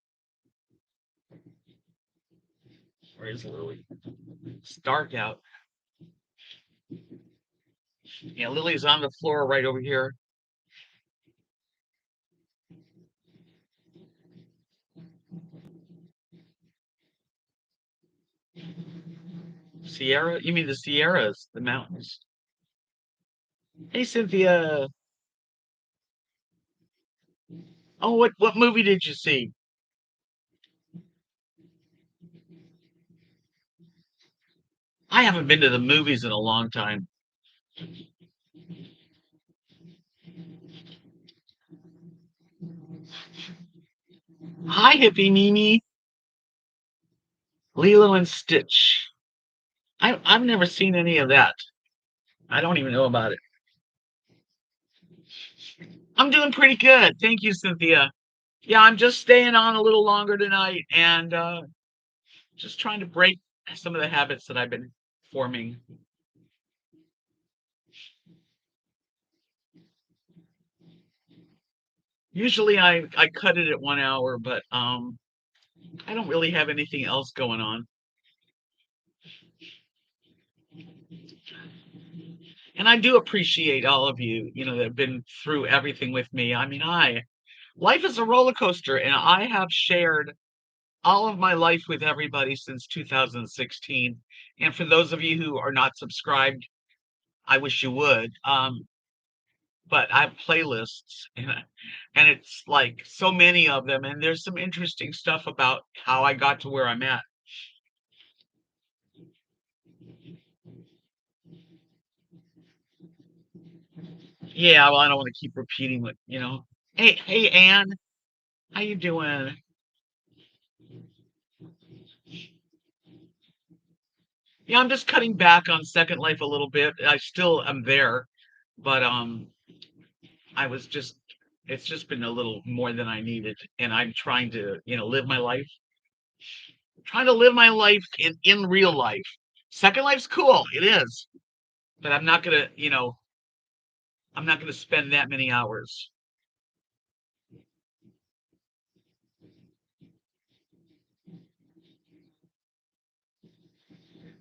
Where is Lily? It's dark out. Yeah, Lily's on the floor right over here. Sierra? You mean the Sierras, the mountains. Hey, Cynthia. Oh, what movie did you see? I haven't been to the movies in a long time. Hi, hippie Mimi. Lilo and Stitch. I've never seen any of that. I don't even know about it. I'm doing pretty good. Thank you, Cynthia. Yeah, I'm just staying on a little longer tonight and just trying to break some of the habits that I've been forming. Usually I cut it at 1 hour, but I don't really have anything else going on. And I do appreciate all of you, that have been through everything with me. I mean, life is a roller coaster, and I have shared all of my life with everybody since 2016. And for those of you who are not subscribed, I wish you would. But I have playlists, and it's like so many of them, and there's some interesting stuff about how I got to where I'm at. Yeah, well, I don't want to keep repeating what. Hey, Anne, how you doing? Yeah, I'm just cutting back on Second Life a little bit. I still am there, but I was just it's just been a little more than I needed, and I'm trying to, live my life. Trying to live my life in real life. Second Life's cool, it is, but I'm not gonna spend that many hours.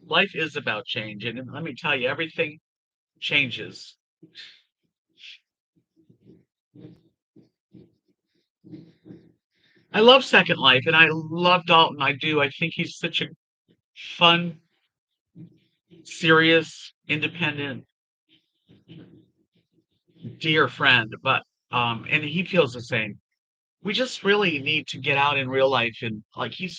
Life is about change, and let me tell you, everything changes. I love Second Life, and I love Dalton. I do. I think he's such a fun, serious, independent, dear friend. But and he feels the same. We just really need to get out in real life, and like he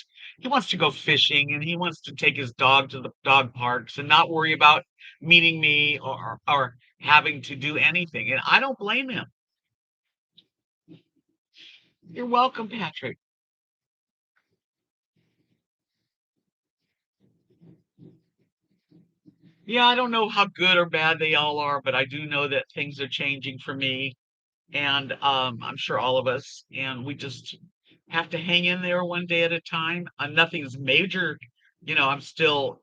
wants to go fishing, and he wants to take his dog to the dog parks and not worry about meeting me or having to do anything. And I don't blame him. You're welcome, Patrick. Yeah, I don't know how good or bad they all are, but I do know that things are changing for me, and I'm sure all of us, and we just have to hang in there one day at a time. Nothing's major, I'm still.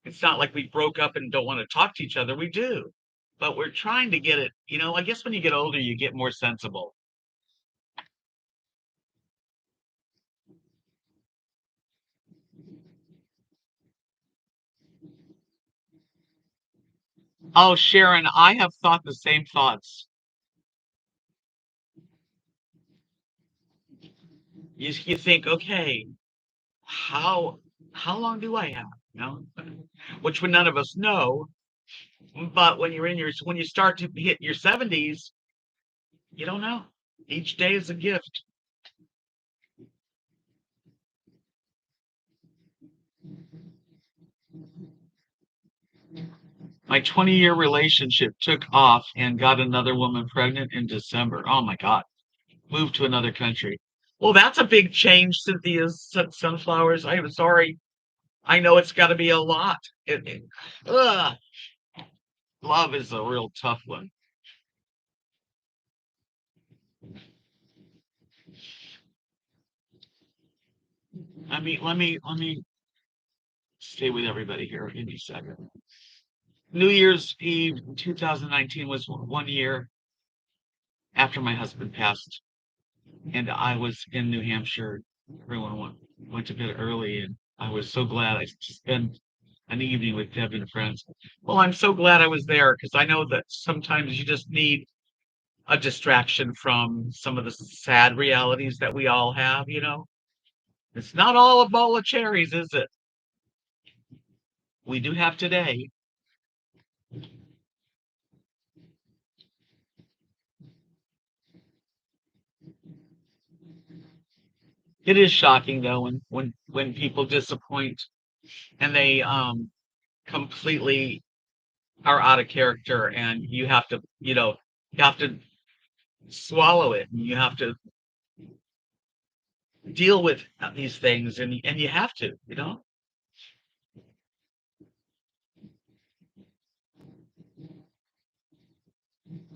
It's not like we broke up and don't want to talk to each other. We do, but we're trying to get it. I guess when you get older, you get more sensible. Oh, Sharon, I have thought the same thoughts. You think, okay, how how long do I have? Which when none of us know. But when you start to hit your 70s, you don't know. Each day is a gift. My 20-year relationship took off and got another woman pregnant in December. Oh my God. Moved to another country. Well, that's a big change, Cynthia's sunflowers. I am sorry. I know it's got to be a lot. Ugh, love is a real tough one. Let me stay with everybody here. Give me a second. New Year's Eve 2019 was 1 year after my husband passed, and I was in New Hampshire. Everyone went to bed early, and I was so glad I spent an evening with Deb and friends. Well, I'm so glad I was there because I know that sometimes you just need a distraction from some of the sad realities that we all have. It's not all a bowl of cherries, is it? We do have today. It is shocking though when people disappoint and they completely are out of character, and you have to swallow it, and you have to deal with these things, and you have to.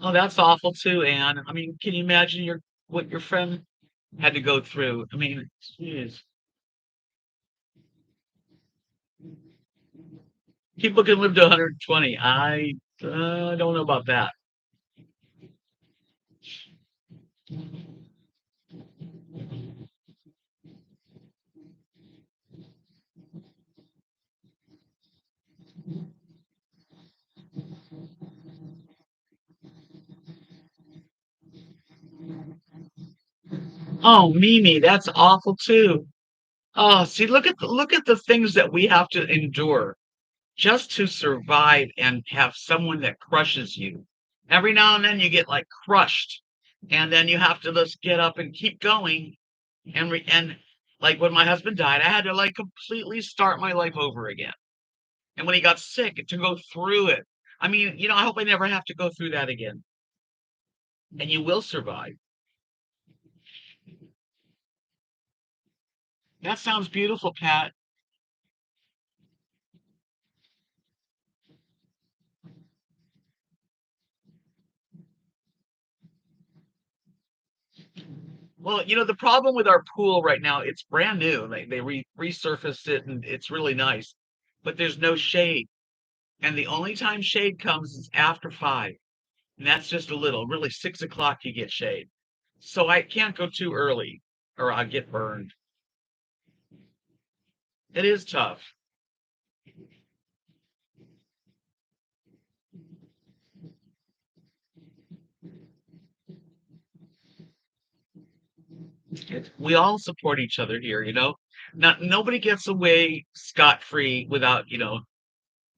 Oh, that's awful too, Anne. I mean, can you imagine what your friend had to go through? I mean, geez. People can live to 120. I don't know about that. Oh, Mimi, that's awful too. Oh, see, look at the things that we have to endure just to survive and have someone that crushes you. Every now and then you get like crushed, and then you have to just get up and keep going. And like when my husband died, I had to like completely start my life over again. And when he got sick, to go through it. I mean, I hope I never have to go through that again. And you will survive. That sounds beautiful, Pat. Well, the problem with our pool right now, it's brand new. They resurfaced it and it's really nice, but there's no shade. And the only time shade comes is after 5. And that's just a little. Really, 6 o'clock you get shade. So I can't go too early or I get burned. It is tough. We all support each other here. Not nobody gets away scot-free without,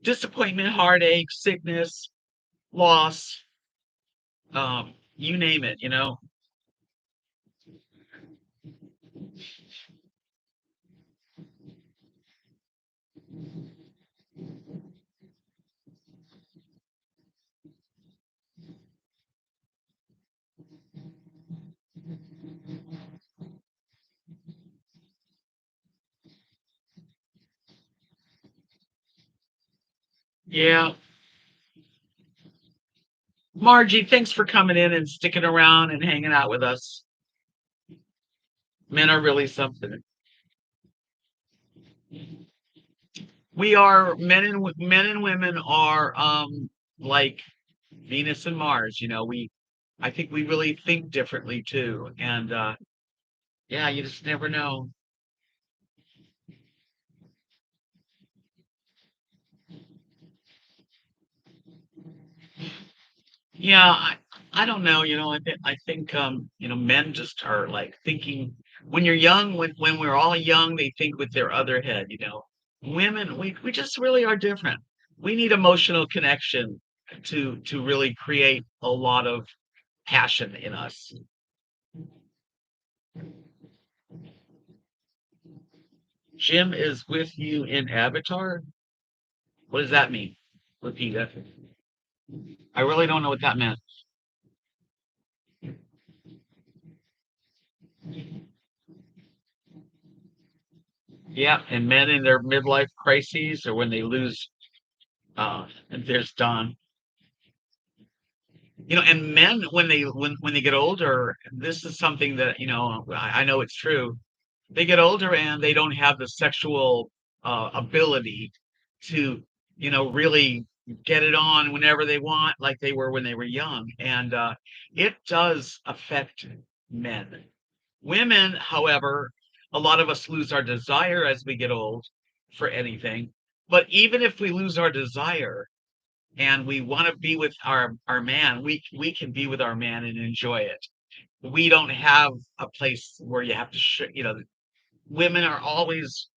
disappointment, heartache, sickness, loss, you name it. Yeah. Margie, thanks for coming in and sticking around and hanging out with us. Men are really something. We are men and women are like Venus and Mars. I think we really think differently too. And yeah, you just never know. Yeah, I don't know. I think men just are like thinking when you're young, when we're all young, they think with their other head. Women, we just really are different. We need emotional connection to really create a lot of passion in us. Jim is with you in Avatar. What does that mean? Repeat that. I really don't know what that meant. Yeah, and men in their midlife crises or when they lose and there's Don. And men when they get older, this is something that, I know it's true. They get older and they don't have the sexual ability to, really get it on whenever they want, like they were when they were young. And it does affect men. Women, however, a lot of us lose our desire as we get old for anything. But even if we lose our desire and we want to be with our man, we can be with our man and enjoy it. We don't have a place where you have to women are always,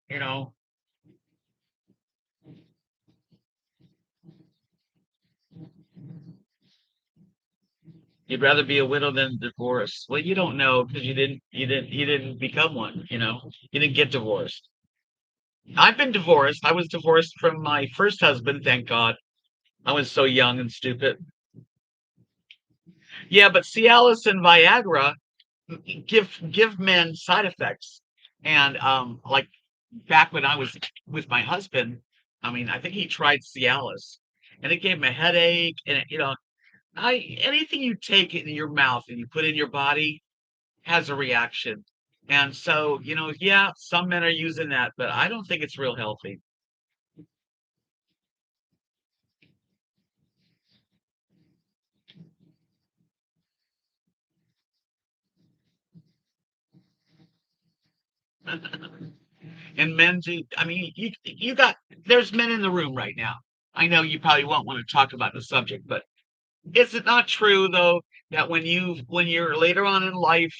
you'd rather be a widow than divorced. Well, you don't know because you didn't become one. You didn't get divorced. I've been divorced. I was divorced from my first husband, thank God. I was so young and stupid. Yeah, but Cialis and Viagra give men side effects. And like back when I was with my husband, I mean, I think he tried Cialis and it gave him a headache and I anything you take in your mouth and you put in your body has a reaction. And so, yeah, some men are using that, but I don't think it's real healthy. And men do, I mean, you got there's men in the room right now. I know you probably won't want to talk about the subject, but is it not true though that when you're later on in life,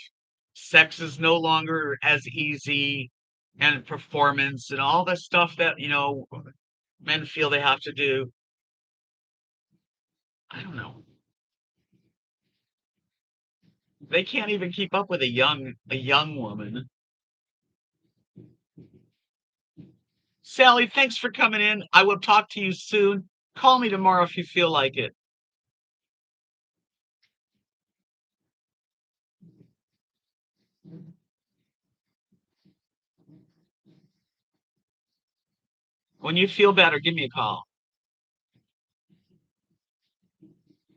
sex is no longer as easy and performance and all the stuff that, men feel they have to do. I don't know. They can't even keep up with a young woman. Sally, thanks for coming in. I will talk to you soon. Call me tomorrow if you feel like it. When you feel better, give me a call.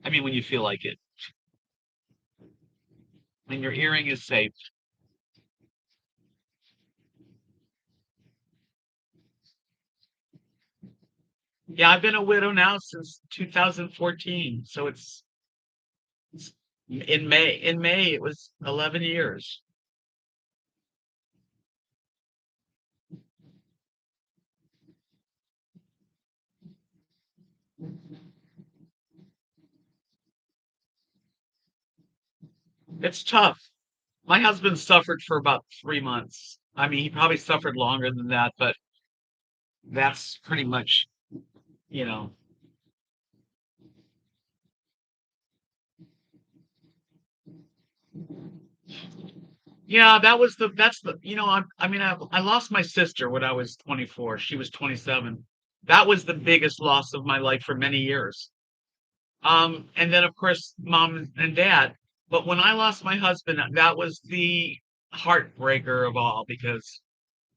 I mean, when you feel like it. And your earring is safe. Yeah, I've been a widow now since 2014. So it's in May it was 11 years. It's tough. My husband suffered for about 3 months. I mean, he probably suffered longer than that, but that's pretty much, you know. Yeah, that's the, I mean, I lost my sister when I was 24. She was 27. That was the biggest loss of my life for many years. And then of course, mom and dad. But when I lost my husband, that was the heartbreaker of all because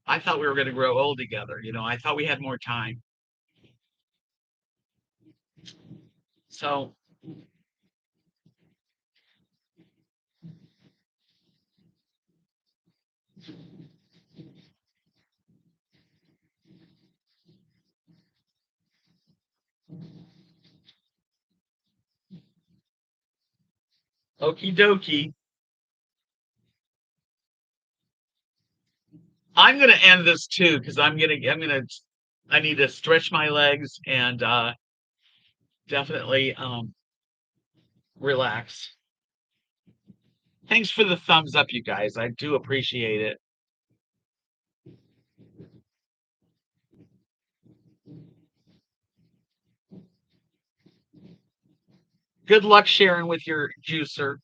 I thought we were going to grow old together. I thought we had more time. So, okie dokie. I'm going to end this too because I need to stretch my legs and definitely relax. Thanks for the thumbs up, you guys. I do appreciate it. Good luck sharing with your juicer.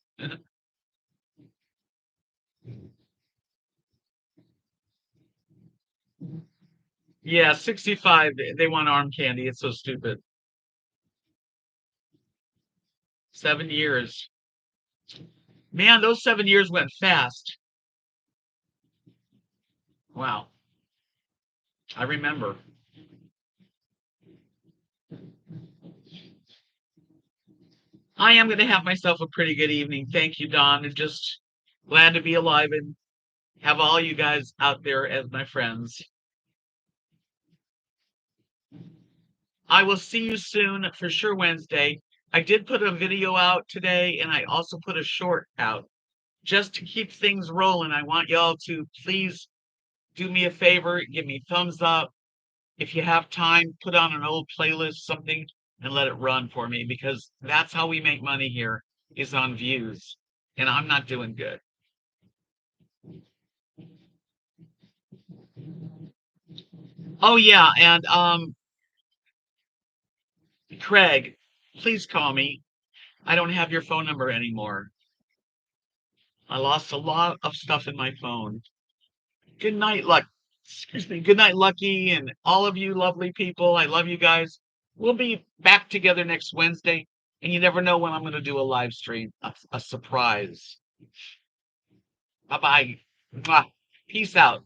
Yeah, 65. They want arm candy. It's so stupid. 7 years. Man, those 7 years went fast. Wow. I remember. I am going to have myself a pretty good evening. Thank you, Don. And just glad to be alive and have all you guys out there as my friends. I will see you soon for sure Wednesday. I did put a video out today and I also put a short out just to keep things rolling. I want y'all to please do me a favor, give me thumbs up. If you have time, put on an old playlist, something, and let it run for me because that's how we make money here is on views. And I'm not doing good. Oh yeah, and Craig, please call me. I don't have your phone number anymore. I lost a lot of stuff in my phone. Good night, Luck. Excuse me. Good night, Lucky, and all of you lovely people. I love you guys. We'll be back together next Wednesday, and you never know when I'm going to do a live stream, a surprise. Bye bye. Peace out.